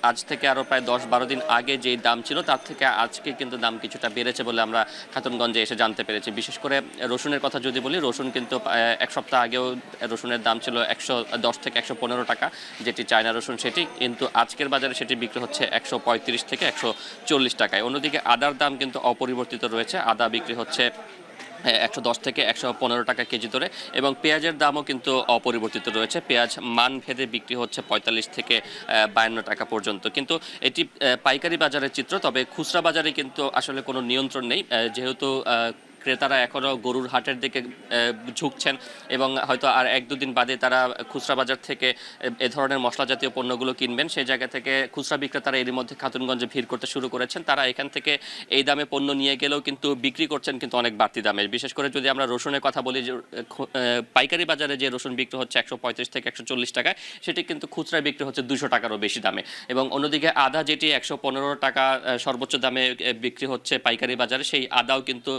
আজ থেকে আরও প্রায় 10-12 দিন আগে যেই দাম ছিল তার থেকে আজকে কিন্তু দাম কিছুটা বেড়েছে বলে আমরা খাতুনগঞ্জে এসে জানতে পেরেছি। বিশেষ করে রসুনের কথা যদি বলি, রসুন কিন্তু 1 সপ্তাহ আগেও রসুনের দাম ছিল 110 থেকে 115 টাকা, যেটি চায়না রসুন, সেটি কিন্তু আজকের বাজারে সেটি বিক্রি হচ্ছে 135 থেকে 140 টাকায়। অন্যদিকে আদার দাম কিন্তু অপরিবর্তিত রয়েছে। আদা বিক্রি হচ্ছে 110 থেকে 115 টাকা কেজি ধরে, এবং পেঁয়াজের দামও কিন্তু অপরিবর্তিত রয়েছে। পেঁয়াজ মান ভেদে বিক্রি হচ্ছে 45 থেকে 52 টাকা পর্যন্ত। কিন্তু এটি পাইকারি বাজারের চিত্র, তবে খুচরা বাজারে কিন্তু আসলে কোনো নিয়ন্ত্রণ নেই, যেহেতু ক্রেতারা এখনও গরুর হাটের দিকে ঝুঁকছেন এবং হয়তো আর 1-2 দিন বাদে তারা খুচরা বাজার থেকে এ ধরনের মশলা জাতীয় পণ্যগুলো কিনবেন। সেই জায়গা থেকে খুচরা বিক্রেতারা এরই মধ্যে খাতুনগঞ্জে ভিড় করতে শুরু করেছেন। তারা এখান থেকে এই দামে পণ্য নিয়ে গেলেও কিন্তু বিক্রি করছেন কিন্তু অনেক বাড়তি দামে। বিশেষ করে যদি আমরা রসুনের কথা বলি, যে পাইকারি বাজারে যে রসুন বিক্রি হচ্ছে 135 থেকে 140 টাকায়, সেটি কিন্তু খুচরায় বিক্রি হচ্ছে 200 টাকারও বেশি দামে। এবং অন্যদিকে আদা, যেটি 115 টাকা সর্বোচ্চ দামে বিক্রি হচ্ছে পাইকারি বাজারে, সেই আদাও কিন্তু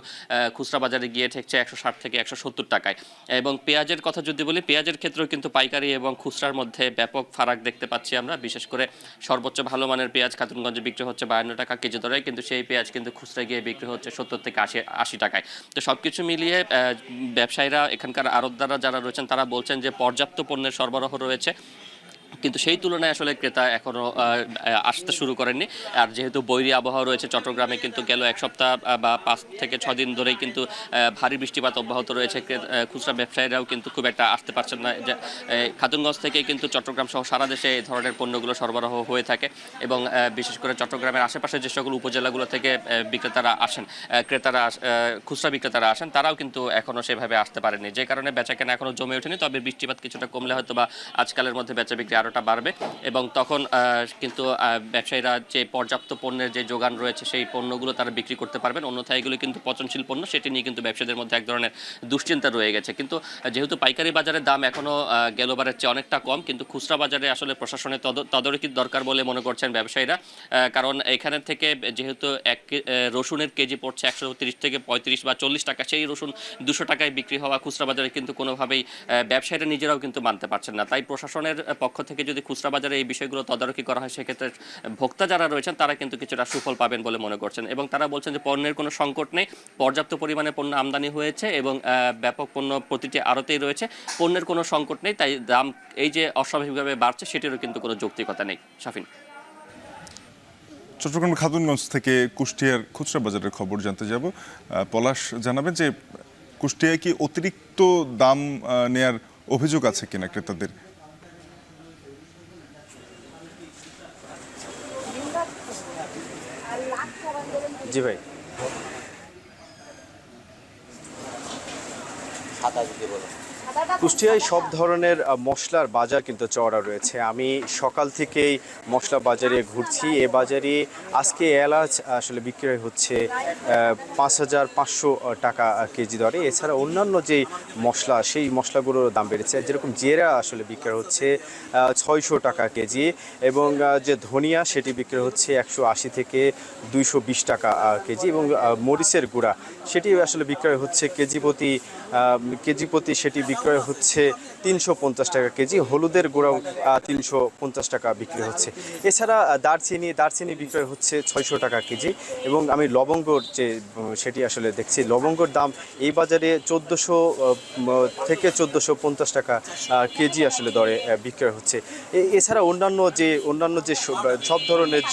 খুচরা বাজারে গিয়ে ঠেকছে 160 থেকে 170 টাকায়। এবং পেঁয়াজের কথা যদি বলি, পেঁয়াজের ক্ষেত্রেও কিন্তু পাইকারি এবং খুচরার মধ্যে ব্যাপক ফারাক দেখতে পাচ্ছি আমরা। বিশেষ করে সর্বোচ্চ ভালো মানের পেঁয়াজ খাতুনগঞ্জে বিক্রি হচ্ছে 52 টাকা কেজি দরে, কিন্তু সেই পেঁয়াজ কিন্তু খুচরায় গিয়ে বিক্রি হচ্ছে 70 থেকে 80 টাকায়। তো সবকিছু মিলিয়ে ব্যবসায়ীরা, এখানকার আড়তদাররা যারা রয়েছেন, তারা বলছেন যে পর্যাপ্ত পণ্যের সরবরাহ রয়েছে, কিন্তু সেই তুলনায় আসলে ক্রেতা এখনও আসতে শুরু করেননি। আর যেহেতু বৈরী আবহাওয়া রয়েছে চট্টগ্রামে, কিন্তু গেল 1 সপ্তাহ বা 5 থেকে 6 দিন ধরেই কিন্তু ভারী বৃষ্টিপাত অব্যাহত রয়েছে। খুচরা ব্যবসায়ীরাও কিন্তু খুব একটা আসতে পারছেন না। খাতুনগঞ্জ থেকে কিন্তু চট্টগ্রাম সহ সারা দেশে এই ধরনের পণ্যগুলো সরবরাহ হয়ে থাকে, এবং বিশেষ করে চট্টগ্রামের আশেপাশে যে সকল উপজেলাগুলো থেকে বিক্রেতারা আসেন, খুচরা বিক্রেতারা আসেন, তারাও কিন্তু এখনও সেভাবে আসতে পারেনি, যে কারণে বেচাকেনা এখনও জমে ওঠেনি। তবে বৃষ্টিপাত কিছুটা কমলে হয়তো বা আজকালের মধ্যে বেচা বিক্রি আরোটা বাড়বে, এবং তখন কিন্তু ব্যবসায়ীরা যে পর্যাপ্ত পণ্যের যে যোগান রয়েছে সেই পণ্যগুলো তারা বিক্রি করতে পারবেন। অন্যথায় এগুলো কিন্তু পচনশীল পণ্য, সেটি নিয়ে কিন্তু ব্যবসায়ীদের মধ্যে এক ধরনের দুশ্চিন্তা রয়ে গেছে। কিন্তু যেহেতু পাইকারি বাজারের দাম এখনও গেলবারের চেয়ে অনেকটা কম, কিন্তু খুচরা বাজারে আসলে প্রশাসনের তদারকির দরকার বলে মনে করছেন ব্যবসায়ীরা। কারণ এখানে থেকে যেহেতু রসুনের কেজি পড়ছে 130 থেকে 35 বা 40 টাকা, সেই রসুন 200 টাকায় বিক্রি হওয়া খুচরা বাজারে কিন্তু কোনোভাবেই ব্যবসায়ীরা নিজেরাও কিন্তু মানতে পারছেন না। তাই প্রশাসনের পক্ষ থেকে যদি খুচরা বাজারে এই বিষয়গুলো তদারকি করা হয়, সেক্ষেত্রে ভোক্তা যারা রয়েছেন তারা কিন্তু কিছুটা সুফল পাবেন বলে মনে করছেন। এবং তারা বলছেন যে পণ্যের কোনো সংকট নেই, পর্যাপ্ত পরিমাণে পণ্য আমদানি হয়েছে এবং ব্যাপক পণ্য প্রতিটি আড়তেই রয়েছে, পণ্যের কোনো সংকট নেই। তাই দাম এই যে অস্বাভাবিকভাবে বাড়ছে, সেটিরও কিন্তু কোনো যৌক্তিকতা নেই। শাফিন। চট্টগ্রাম খাতুনগঞ্জ থেকে কুষ্টিয়ার খুচরা বাজারের খবর জানতে যাব। পলাশ জানাবেন যে কুষ্টিয়ায় কি অতিরিক্ত দাম নেয়ার অভিযোগ আছে কিনা ক্রেতাদের? জি ভাই, কুষ্টিয়ায় সব ধরনের মশলার বাজার কিন্তু চড়া রয়েছে। আমি সকাল থেকেই মশলা বাজারে ঘুরছি। এ বাজারে আজকে এলাচ আসলে বিক্রয় হচ্ছে 5500 টাকা কেজি দরে। এছাড়া অন্যান্য যেই মশলা, সেই মশলাগুলোর দাম বেড়েছে। যেরকম জিরা আসলে বিক্রয় হচ্ছে 600 টাকা কেজি, এবং যে ধনিয়া সেটি বিক্রয় হচ্ছে 180 থেকে 220 টাকা কেজি, এবং মরিচের গুঁড়া সেটি আসলে বিক্রয় হচ্ছে কেজি প্রতি সেটি বিক্রয় হচ্ছে 350 টাকা কেজি। হলুদের গুঁড়াও 350 টাকা বিক্রি হচ্ছে। এছাড়া দারচিনি বিক্রয় হচ্ছে 600 টাকা কেজি, এবং আমি লবঙ্গর যে সেটি আসলে দেখছি, লবঙ্গর দাম এই বাজারে 1400 থেকে 1450 টাকা কেজি আসলে দরে বিক্রয় হচ্ছে। এছাড়া অন্যান্য যে সব ধরনের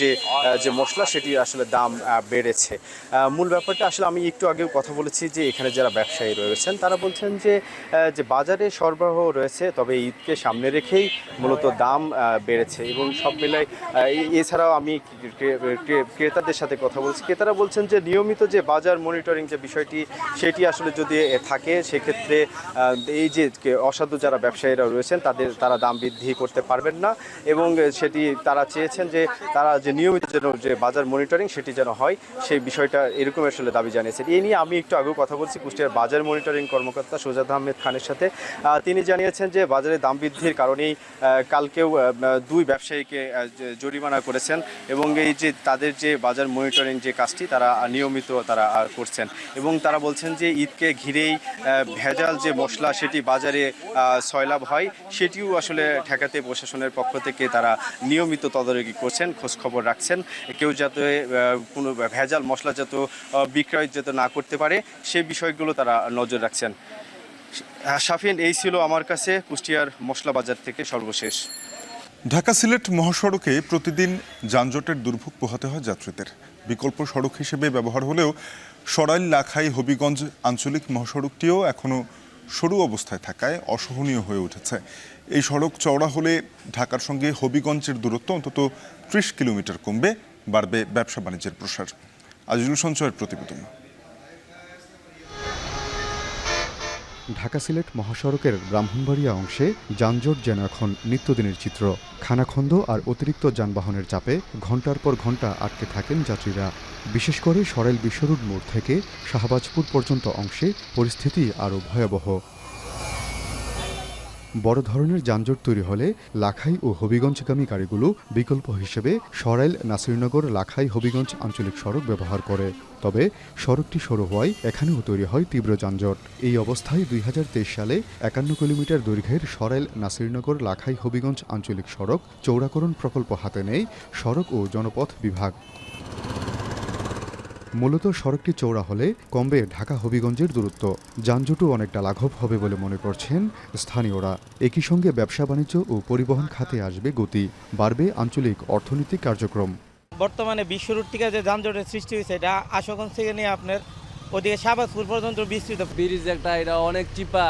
যে মশলা, সেটি আসলে দাম বেড়েছে। মূল ব্যাপারটা আসলে আমি একটু আগেও কথা বলেছি যে এখানে যারা ব্যবসায়ী রয়েছেন তারা বলছেন যে বাজারে সরবরাহ রয়েছে, তবে ঈদকে সামনে রেখেই মূলত দাম বেড়েছে। এবং সব মিলাই এছাড়াও আমি ক্রেতাদের সাথে কথা বলছি, ক্রেতারা বলছেন যে নিয়মিত যে বাজার মনিটরিং যে বিষয়টি, সেটি আসলে যদি থাকে, সেক্ষেত্রে এই যে অসাধু যারা ব্যবসায়ীরা রয়েছেন তারা দাম বৃদ্ধি করতে পারবেন না, এবং সেটি তারা চেয়েছেন যে তারা যে নিয়মিত যে বাজার মনিটরিং সেটি যেন হয়, সেই বিষয়টা এরকম আসলে দাবি জানিয়েছেন। এই নিয়ে আমি একটু আগেও কথা বলছি কুষ্টিয়ার বাজার মনিটরিং কর্মকর্তা সুজাত আহমেদ খানের সাথে। তিনি জানিয়েছেন যে বাজারে দাম বৃদ্ধির কারণেই কালকেও 2 ব্যবসায়ীকে জরিমানা করেছেন, এবং এই যে তাদের যে বাজার মনিটরিং যে কাজটি তারা নিয়মিত করছেন, এবং তারা বলছেন যে ঈদকে ঘিরেই ভেজাল যে মশলা সেটি বাজারে সয়লাভ হয়, সেটিও আসলে ঠেকাতে প্রশাসনের পক্ষ থেকে তারা নিয়মিত তদারকি করছেন, খোঁজখবর রাখছেন, কেউ যাতে কোনো ভেজাল মশলা যাতে বিক্রয় যাতে না করতে পারে সেই বিষয়গুলো তারা নজর রাখছেন। শাফিন, এই ছিল আমার কাছে কুষ্টিয়ার মশলা বাজার থেকে সর্বশেষ। ঢাকা সিলেট মহাসড়কে প্রতিদিন যানজটের দুর্ভোগ পোহাতে হয় যাত্রীদের। বিকল্প সড়ক হিসেবে ব্যবহার হলেও সরাইল লাখাই হবিগঞ্জ আঞ্চলিক মহাসড়কটিও এখনও সরু অবস্থায় থাকায় অসহনীয় হয়ে উঠেছে। এই সড়ক চওড়া হলে ঢাকার সঙ্গে হবিগঞ্জের দূরত্ব অন্তত ৩০ কিলোমিটার কমবে, বাড়বে ব্যবসা বাণিজ্যের প্রসার। আজিজুল সঞ্চয়ের প্রতিবেদন। ঢাকা সিলেট মহাসড়কের ব্রাহ্মণবাড়িয়া অংশে যানজট যেন এখন নিত্যদিনের চিত্র। খানাখন্দ আর অতিরিক্ত যানবাহনের চাপে ঘন্টার পর ঘন্টা আটকে থাকেন যাত্রীরা। বিশেষ করে সরাইল বিশ্বরোড মোড় থেকে শাহবাজপুর পর্যন্ত অংশে পরিস্থিতি আরও ভয়াবহ। বড় ধরনের যানজট তৈরি হলে লাখাই ও হবিগঞ্জগামী গাড়িগুলো বিকল্প হিসেবে সরাইল নাসিরনগর লাখাই হবিগঞ্জ আঞ্চলিক সড়ক ব্যবহার করে। তবে সড়কটি সরু হওয়ায় এখানেও তৈরি হয় তীব্র যানজট। এই অবস্থায় ২০২৩ সালে ৫১ কিলোমিটার দৈর্ঘ্যের সরাইল নাসিরনগর লাখাই হবিগঞ্জ আঞ্চলিক সড়ক চৌড়াকরণ প্রকল্প হাতে নেয় সড়ক ও জনপথ বিভাগ। মূলত সড়কটি চৌড়া হলে কমবে ঢাকা হবিগঞ্জের দূরত্ব, যানজটও অনেকটা লাঘব হবে বলে মনে করছেন স্থানীয়রা। একই সঙ্গে ব্যবসা বাণিজ্য ও পরিবহন খাতে আসবে গতি, বাড়বে আঞ্চলিক অর্থনৈতিক কার্যক্রম। বর্তমানে বিশ্ব রুট থেকে যে যানজটের সৃষ্টি হয়েছে এটা আশুগঞ্জ থেকে নিয়ে আপনার ওদিকে শাহবাজপুর পর্যন্ত বিস্তৃত। ব্রিজ একটা এটা অনেক চিপা,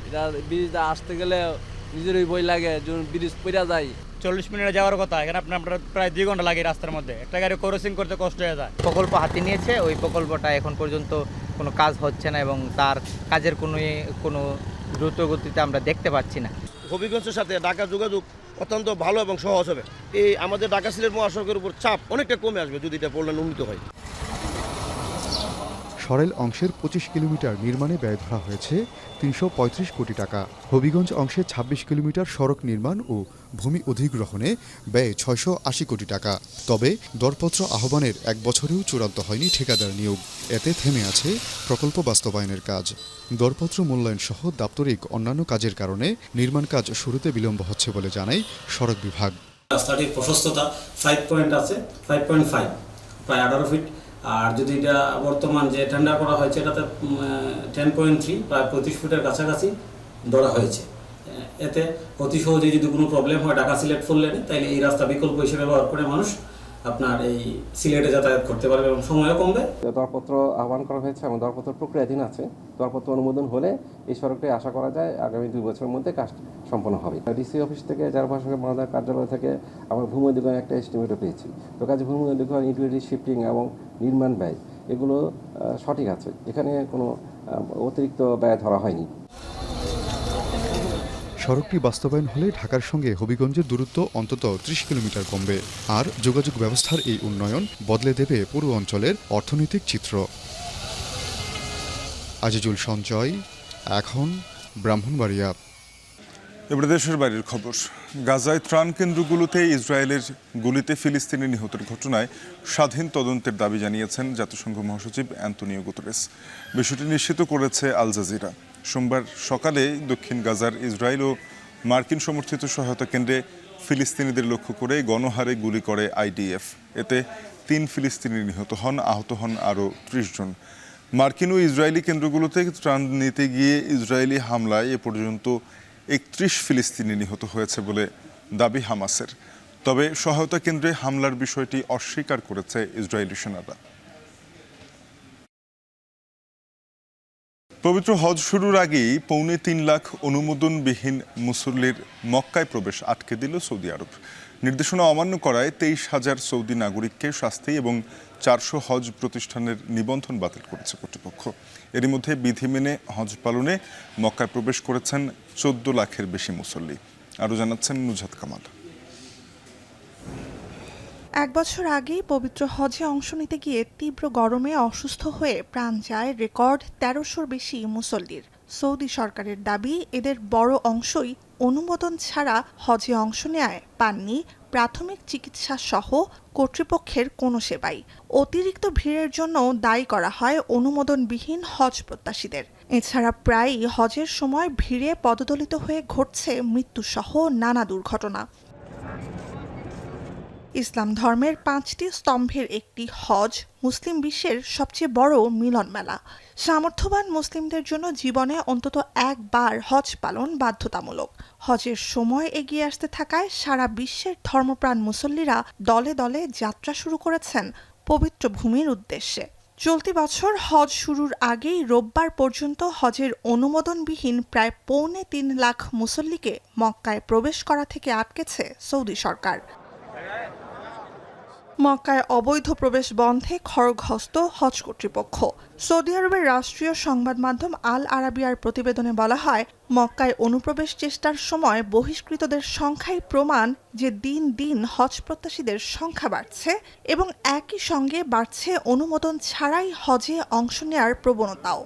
এটা ব্রিজটা আসতে গেলে নিজেরই বই লাগে, ব্রিজ পড়া যায়। 40 মিনিটে যাওয়ার কথা, এখানে আপনার প্রায় 2 ঘন্টা লাগে রাস্তার মধ্যে। একটা গাড়ি ক্রসিং করতে কষ্ট হয়ে যায়। প্রকল্প হাতে নিয়েছে, ওই প্রকল্পটা এখন পর্যন্ত কোনো কাজ হচ্ছে না এবং তার কাজের কোনো দ্রুত গতিতে আমরা দেখতে পাচ্ছি না। হবিগঞ্জের সাথে ঢাকা যোগাযোগ অত্যন্ত ভালো এবং সহজ হবে। এই আমাদের ঢাকা সিলেট মহাসড়কের উপর চাপ অনেকটা কমে আসবে যদি এটা পরিমাণ উন্নীত হয়। সরাইল অংশের ২৫ কিলোমিটার নির্মাণে ব্যয় ধরা হয়েছে ৩৩৫ কোটি টাকা। হবিগঞ্জ অংশে ২৬ কিলোমিটার সড়ক নির্মাণ ও ভূমি অধিগ্রহণে ব্যয় ৬৮০ কোটি টাকা। তবে দরপত্র আহ্বানের ১ বছরেও চূড়ান্ত হয়নি ঠিকাদার নিয়োগ। এতে থেমে আছে প্রকল্প বাস্তবায়নের কাজ। দরপত্র মূল্যায়ন সহ দাপ্তরিক অন্যান্য কাজের কারণে নির্মাণ কাজ শুরুতে বিলম্ব হচ্ছে বলে জানায় সড়ক বিভাগ। রাস্তাটির প্রশস্ততা 5 পয়েন্ট আছে, 5.5 প্রায় 18 ফিট। আর যদি এটা বর্তমান যে টেন্ডার করা হয়েছে এটাতে 10.3 প্রায় 25 ফিটের কাছাকাছি ধরা হয়েছে। এতে অতি সহজে যদি কোনো প্রবলেম হয় ঢাকা সিলেট 4 লেনে, তাহলে এই রাস্তা বিকল্প হিসেবে ব্যবহার করে মানুষ আপনার এই সিলেটে যাতায়াত করতে পারবে এবং সময়ও কমবে। দরপত্র আহ্বান করা হয়েছে এবং দরপত্র প্রক্রিয়াধীন আছে। দরপত্র অনুমোদন হলে এই সড়কটি আশা করা যায় আগামী 2 বছরের মধ্যে কাজ সম্পন্ন হবে। ডিসি অফিস থেকে জনপ্রশাসন মহোদয়ের কার্যালয় থেকে আমরা ভূমি অধিগ্রহণের একটা এস্টিমেটও পেয়েছি। তো কাজে ভূমি অধিগ্রহণ, ইউটিলিটি শিফটিং এবং নির্মাণ ব্যয় এগুলো সঠিক আছে, এখানে কোনো অতিরিক্ত ব্যয় ধরা হয়নি। সড়কটি বাস্তবায়ন হলে ঢাকার সঙ্গে হবিগঞ্জের দূরত্ব অন্তত ৩০ কিলোমিটার কমবে। আর যোগাযোগ ব্যবস্থার এই উন্নয়ন বদলে দেবে পুরো অঞ্চলের অর্থনৈতিক চিত্র। আজিজুল সঞ্চয়, এখন ব্রাহ্মণবাড়িয়া। এবারে দেশের বাইরের খবর। গাজায় ত্রাণ কেন্দ্রগুলোতে ইসরায়েলের গুলিতে ফিলিস্তিনি নিহতের ঘটনায় স্বাধীন তদন্তের দাবি জানিয়েছেন জাতিসংঘ মহাসচিব অ্যান্তোনিও গুতেরেস। বিষয়টি নিশ্চিত করেছে আল জাজিরা। সোমবার সকালে দক্ষিণ গাজার ইসরায়েল ও মার্কিন সমর্থিত সহায়তা কেন্দ্রে ফিলিস্তিনিদের লক্ষ্য করে গণহারে গুলি করে আইডিএফ। এতে 3 ফিলিস্তিনি নিহত হন, আহত হন আরও 30 জন। মার্কিন ও ইসরায়েলি কেন্দ্রগুলোতে ত্রাণ নিতে গিয়ে ইসরায়েলি হামলায় এ পর্যন্ত 31 ফিলিস্তিনি নিহত হয়েছে বলে দাবি হামাসের। তবে সহায়তা কেন্দ্রে হামলার বিষয়টি অস্বীকার করেছে ইসরায়েলি সেনারা। পবিত্র হজ শুরুর আগেই 3.25 লাখ অনুমোদনবিহীন মুসল্লির মক্কায় প্রবেশ আটকে দিল সৌদি আরব। নির্দেশনা অমান্য করায় 23,000 সৌদি নাগরিককে শাস্তি এবং 400 হজ প্রতিষ্ঠানের নিবন্ধন বাতিল করেছে কর্তৃপক্ষ। এরই মধ্যে বিধি মেনে হজ পালনে মক্কায় প্রবেশ করেছেন 14 লাখের বেশি মুসল্লি। আরও জানাচ্ছেন নুজহাত কামাল। 1 বছর আগেই পবিত্র হজে অংশ নিতে গিয়ে তীব্র গরমে অসুস্থ হয়ে প্রাণ যায় রেকর্ড 1300-র বেশি মুসল্লির। সৌদি সরকারের দাবি, এদের বড় অংশই অনুমোদন ছাড়া হজে অংশ নেয় পাননি প্রাথমিক চিকিৎসা সহ কর্তৃপক্ষের কোনো সেবাই। অতিরিক্ত ভিড়ের জন্য দায়ী করা হয় অনুমোদনবিহীন হজ প্রত্যাশীদের। এছাড়া প্রায়ই হজের সময় ভিড়ে পদদলিত হয়ে ঘটছে মৃত্যুসহ নানা দুর্ঘটনা। ইসলাম ধর্মের 5টি স্তম্ভের একটি হজ মুসলিম বিশ্বের সবচেয়ে বড় মিলন মেলা। সামর্থ্যবান মুসলিমদের জন্য জীবনে অন্তত একবার হজ পালন বাধ্যতামূলক। হজের সময় এগিয়ে আসতে থাকায় সারা বিশ্বের ধর্মপ্রাণ মুসল্লিরা দলে দলে যাত্রা শুরু করেছেন পবিত্র ভূমির উদ্দেশ্যে। চলতি বছর হজ শুরুর আগেই রোববার পর্যন্ত হজের অনুমোদনবিহীন প্রায় ৩.৫ লাখ মুসল্লিকে মক্কায় প্রবেশ করা থেকে আটকেছে সৌদি সরকার। মক্কায় অবৈধ প্রবেশ বন্ধে খড়গহস্ত হজ কর্তৃপক্ষ। সৌদি আরবের রাষ্ট্রীয় সংবাদ মাধ্যম আল আরাবিয়ার প্রতিবেদনে বলা হয়, মক্কায় অনুপ্রবেশ চেষ্টার সময় বহিষ্কৃতদের সংখ্যাই প্রমাণ যে দিন দিন হজ প্রত্যাশীদের সংখ্যা বাড়ছে এবং একই সঙ্গে বাড়ছে অনুমোদন ছাড়াই হজে অংশ নেয়ার প্রবণতাও।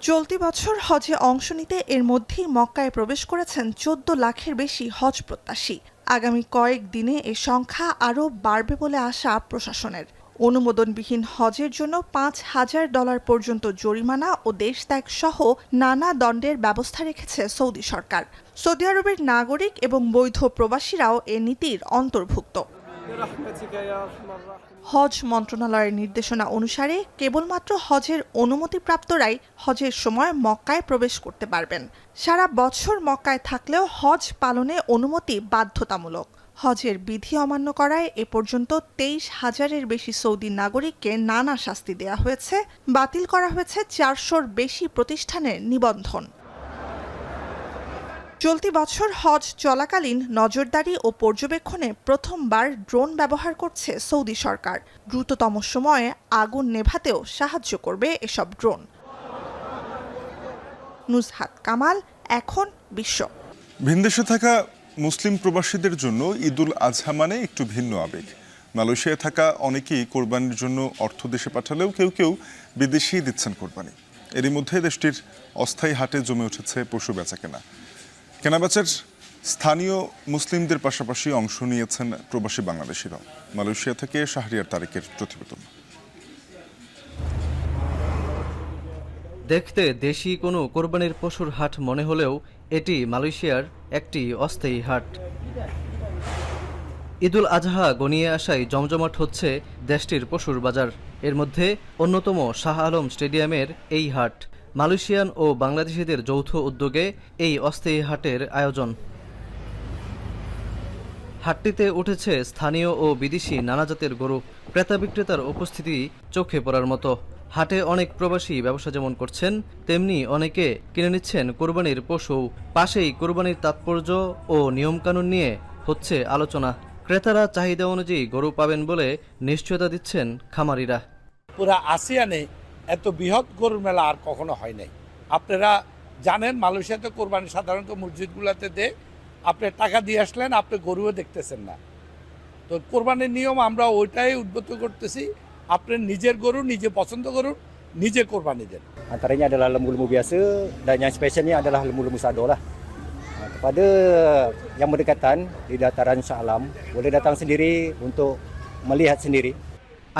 চলতি বছর হজে অংশ নিতে এর মধ্যেই মক্কায় প্রবেশ করেছেন ১৪ লাখের বেশি হজ প্রত্যাশী। আগামী কয়েক দিনে এ সংখ্যা আরও বাড়বে বলে আশা প্রশাসনের। অনুমোদনবিহীন হজের জন্য $৫,০০০ পর্যন্ত জরিমানা ও দেশত্যাগ সহ নানা দণ্ডের ব্যবস্থা রেখেছে সৌদি সরকার। সৌদি আরবের নাগরিক এবং বৈধ প্রবাসীরাও এ নীতির অন্তর্ভুক্ত। হজ মন্ত্রণালয়ের নির্দেশনা অনুসারে কেবলমাত্র হজের অনুমতিপ্রাপ্তরাই হজের সময় মক্কায় প্রবেশ করতে পারবেন। সারা বছর মক্কায় থাকলেও হজ পালনে অনুমতি বাধ্যতামূলক। হজের বিধি অমান্য করায় এ পর্যন্ত ২৩,০০০-এর বেশি সৌদি নাগরিককে নানা শাস্তি দেয়া হয়েছে, বাতিল করা হয়েছে ৪০০-র বেশি প্রতিষ্ঠানের নিবন্ধন। চলতি বছর হজ চলাকালীন নজরদারি ও পর্যবেক্ষণে প্রথমবার ড্রোন ব্যবহার করছে সৌদি সরকার। দ্রুততম সময়ে আগুন নেভাতেও সাহায্য করবে এসব ড্রোন। নুজহাত কামাল, এখন বিশ্ব। ভিনদেশে থাকা মুসলিম প্রবাসীদের জন্য ঈদুল আজহা মানে একটু ভিন্ন আবেগ। মালয়েশিয়ায় থাকা অনেকেই কোরবানির জন্য অর্থ দেশে পাঠালেও কেউ কেউ বিদেশেই দিচ্ছেন কোরবানি। এরই মধ্যে দেশটির অস্থায়ী হাটে জমে উঠেছে পশু বেচাকেনা। কেনাবেচার স্থানীয় মুসলিমদের পাশাপাশি অংশ নিয়েছেন প্রবাসী বাংলাদেশিরাও। মালয়েশিয়া থেকে শাহরিয়ার তারেকের প্রতিবেদন। দেখতে দেশি কোনো কোরবানির পশুর হাট মনে হলেও এটি মালয়েশিয়ার একটি অস্থায়ী হাট। ঈদুল আজহা গনিয়ে আসায় জমজমাট হচ্ছে দেশটির পশুর বাজার। এর মধ্যে অন্যতম শাহ আলম স্টেডিয়ামের এই হাট। মালয়েশিয়ান ও বাংলাদেশিদের যৌথ উদ্যোগে এই অস্থায়ী হাটের আয়োজন। হাটটিতে উঠেছে স্থানীয় ও বিদেশি নানা জাতের গরু। ক্রেতা বিক্রেতার উপস্থিতি চোখে পড়ার মতো। হাটে অনেক প্রবাসী ব্যবসা যেমন করছেন, তেমনি অনেকে কিনে নিচ্ছেন কোরবানির পশু। পাশেই কোরবানির তাৎপর্য ও নিয়মকানুন নিয়ে হচ্ছে আলোচনা। ক্রেতারা চাহিদা অনুযায়ী গরু পাবেন বলে নিশ্চয়তা দিচ্ছেন খামারিরা। পুরা আসিয়ানে এত বৃহৎ গরুর মেলা আর কখনো হয় নাই। আপনারা জানেন মালয়েশিয়াতে কোরবানি সাধারণত মসজিদগুলোতে দেয়, আপনি টাকা দিয়ে আসলেন, আপনি গরুও দেখতেছেন না। তো কোরবানির নিয়ম আমরা ওইটাই উদ্বুদ্ধ করতেছি, আপনি নিজের গরু নিজে পছন্দ করুন, নিজে কোরবানি দেন। Antaranya adalah lembu-lembu biasa dan yang specialnya adalah lembu-lembu sado lah. Kepada yang berdekatan di dataran Shah Alam boleh datang sendiri untuk melihat sendiri.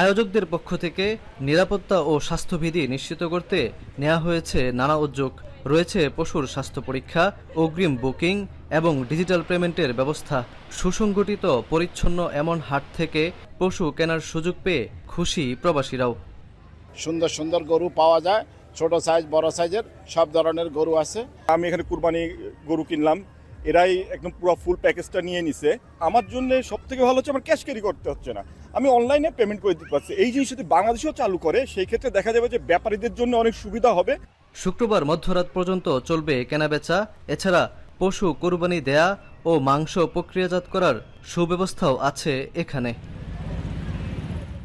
আয়োজকদের পক্ষ থেকে নিরাপত্তা ও স্বাস্থ্যবিধি নিশ্চিত করতে নেওয়া হয়েছে নানা উদ্যোগ। রয়েছে পশুর স্বাস্থ্য পরীক্ষা, অগ্রিম বুকিং এবং ডিজিটাল পেমেন্টের ব্যবস্থা। সুসংগঠিত পরিচ্ছন্ন এমন হাট থেকে পশু কেনার সুযোগ পেয়ে খুশি প্রবাসীরাও। সুন্দর সুন্দর গরু পাওয়া যায়, ছোট সাইজ বড় সাইজের সব ধরনের গরু আছে। আমি এখানে কুরবানি গরু কিনলাম, এরাই একদম পুরো ফুল প্যাকেজটা নিয়ে নিছে। আমার জন্য সব থেকে ভালো হচ্ছে আমার ক্যাশ ক্যারি করতে হচ্ছে না, আমি অনলাইনে পেমেন্ট করে দিতে পারছি। এই জিনিস যদি বাংলাদেশেও চালু করে সেই ক্ষেত্রে দেখা যাবে যে ব্যাপারীদের জন্য অনেক সুবিধা হবে। শুক্রবার মধ্যরাত পর্যন্ত চলবে কেনাবেচা। এছাড়া পশু কোরবানি দেয়া ও মাংস প্রক্রিয়াজাত করার সুব্যবস্থাও আছে এখানে।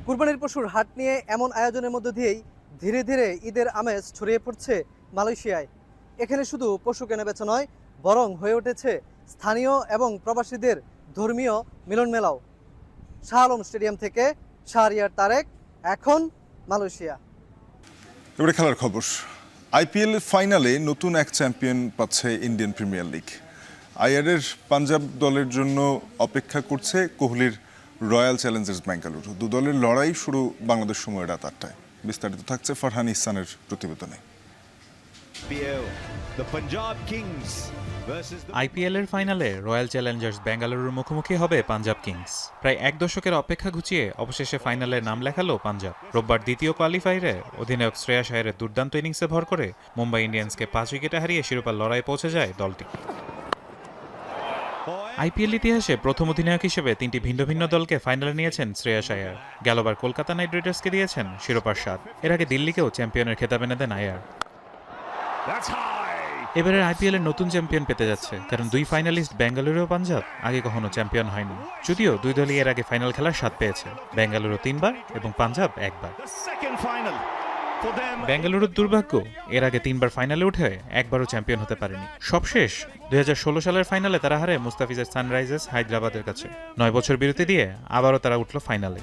কুরবানির পশুর হাট নিয়ে এমন আয়োজনের মধ্য দিয়েই ধীরে ধীরে ঈদের আমেজ ছড়িয়ে পড়ছে মালয়েশিয়ায়। এখানে শুধু পশু কেনাবেচা নয়, বরং হয়ে উঠেছে স্থানীয় এবং প্রবাসীদের ধর্মীয় মিলন মেলাও। শাহ আলম স্টেডিয়াম থেকে শাহরিয়ার তারেক, এখন মালয়েশিয়া। এবারে খেলার খবর। আইপিএল ফাইনালে নতুন এক চ্যাম্পিয়ন পাচ্ছে ইন্ডিয়ান প্রিমিয়ার লিগ। আইআরের পাঞ্জাব দলের জন্য অপেক্ষা করছে কোহলির রয়্যাল চ্যালেঞ্জার্স বেঙ্গালুরু। দু দলের লড়াই শুরু বাংলাদেশ সময় রাত ৮টায়। বিস্তারিত থাকছে ফারহান ইহসানের প্রতিবেদনে। আইপিএলের ফাইনালে রয়্যাল চ্যালেঞ্জার্স বেঙ্গালুরুর মুখোমুখি হবে পাঞ্জাব কিংস। প্রায় এক দশকের অপেক্ষা ঘুচিয়ে অবশেষে ফাইনালে নাম লেখালো পাঞ্জাব। রোববার দ্বিতীয় কোয়ালিফায়ারে অধিনায়ক শ্রেয়াস আয়ারের দুর্দান্ত ইনিংসে ভর করে মুম্বাই ইন্ডিয়ান্সকে ৫ উইকেটে হারিয়ে শিরোপার লড়াইয়ে পৌঁছে যায় দলটি। আইপিএল ইতিহাসে প্রথম অধিনায়ক হিসেবে 3টি ভিন্ন ভিন্ন দলকে ফাইনালে নিয়েছেন শ্রেয়াস আয়ার। গেলবার কলকাতা নাইট রাইডার্সকে দিয়েছেন শিরোপার স্বাদ। এর আগে দিল্লিকেও চ্যাম্পিয়নের খেতাব এনে দেন আয়ার। এবারের আইপিএলের নতুন চ্যাম্পিয়ন পেতে যাচ্ছে, কারণ 2 ফাইনালিস্ট বেঙ্গালুরু ও পাঞ্জাব আগে কখনো চ্যাম্পিয়ন হয়নি। যদিও 2 দলই এর আগে ফাইনাল খেলার স্বাদ পেয়েছে, বেঙ্গালুরু 3 বার এবং পাঞ্জাব 1 বার। বেঙ্গালুরুর দুর্ভাগ্য, এর আগে 3 বার ফাইনালে উঠে একবারও চ্যাম্পিয়ন হতে পারেনি। সবশেষ 2016 সালের ফাইনালে তারা হারে মুস্তাফিজের সানরাইজার্স হায়দ্রাবাদের কাছে। 9 বছর বিরতি দিয়ে আবারও তারা উঠল ফাইনালে।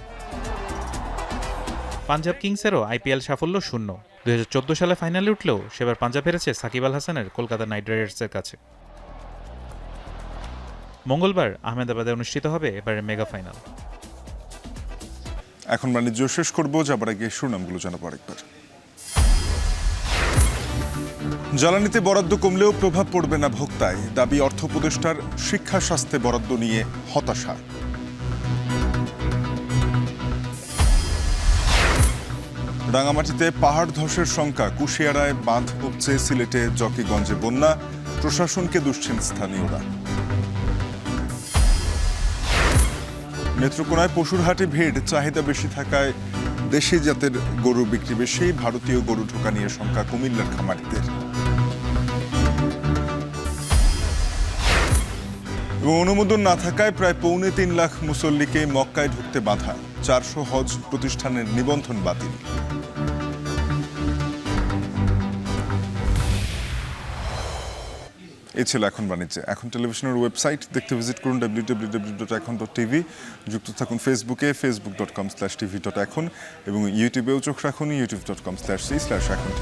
পাঞ্জাব কিংসেরও আইপিএল সাফল্য শূন্য। 2014 সালে ফাইনালে উঠলেও সেবার পাঞ্জাব হেরেছে সাকিব আল হাসানের কলকাতা নাইট রাইডার্সের কাছে। মঙ্গলবার আহমেদাবাদে অনুষ্ঠিত হবে এবারের মেগা ফাইনাল। এখন বাণিজ্য শেষ করবো, যাবার আগে শিরোনামগুলো জানাবো আরেকবার। জ্বালানিতে বরাদ্দ কমলেও প্রভাব পড়বে না ভোক্তায়, দাবি অর্থ উপদেষ্টার। শিক্ষা স্বাস্থ্যে বরাদ্দ নিয়ে হতাশা। রাঙামাটিতে পাহাড় ধসের শঙ্কা, কুশিয়ারায় বাঁধ উপচে, সিলেটে জকিগঞ্জে বন্যা, প্রশাসনকে দুষছেন স্থানীয়রা। নেত্রকোনায় পশুর হাটে ভিড়, চাহিদা বেশি থাকায় দেশি জাতের গরু বিক্রি বেশি, ভারতীয় গরু ঢোকা নিয়ে শঙ্কা কুমিল্লার খামারিদের। এবং অনুমোদন না থাকায় প্রায় 3.25 লাখ মুসল্লিকে মক্কায় ঢুকতে বাধা, 400 হজ প্রতিষ্ঠানের নিবন্ধন বাতিল। এই ছিল এখন বাণিজ্যে। এখন টেলিভিশনের ওয়েবসাইট দেখতে ভিজিট করুন www.ekon.tv। যুক্ত থাকুন ফেসবুকে facebook.com/tv.ekon এবং ইউটিউবেও চোখ রাখুন youtube.com/c/ekontv।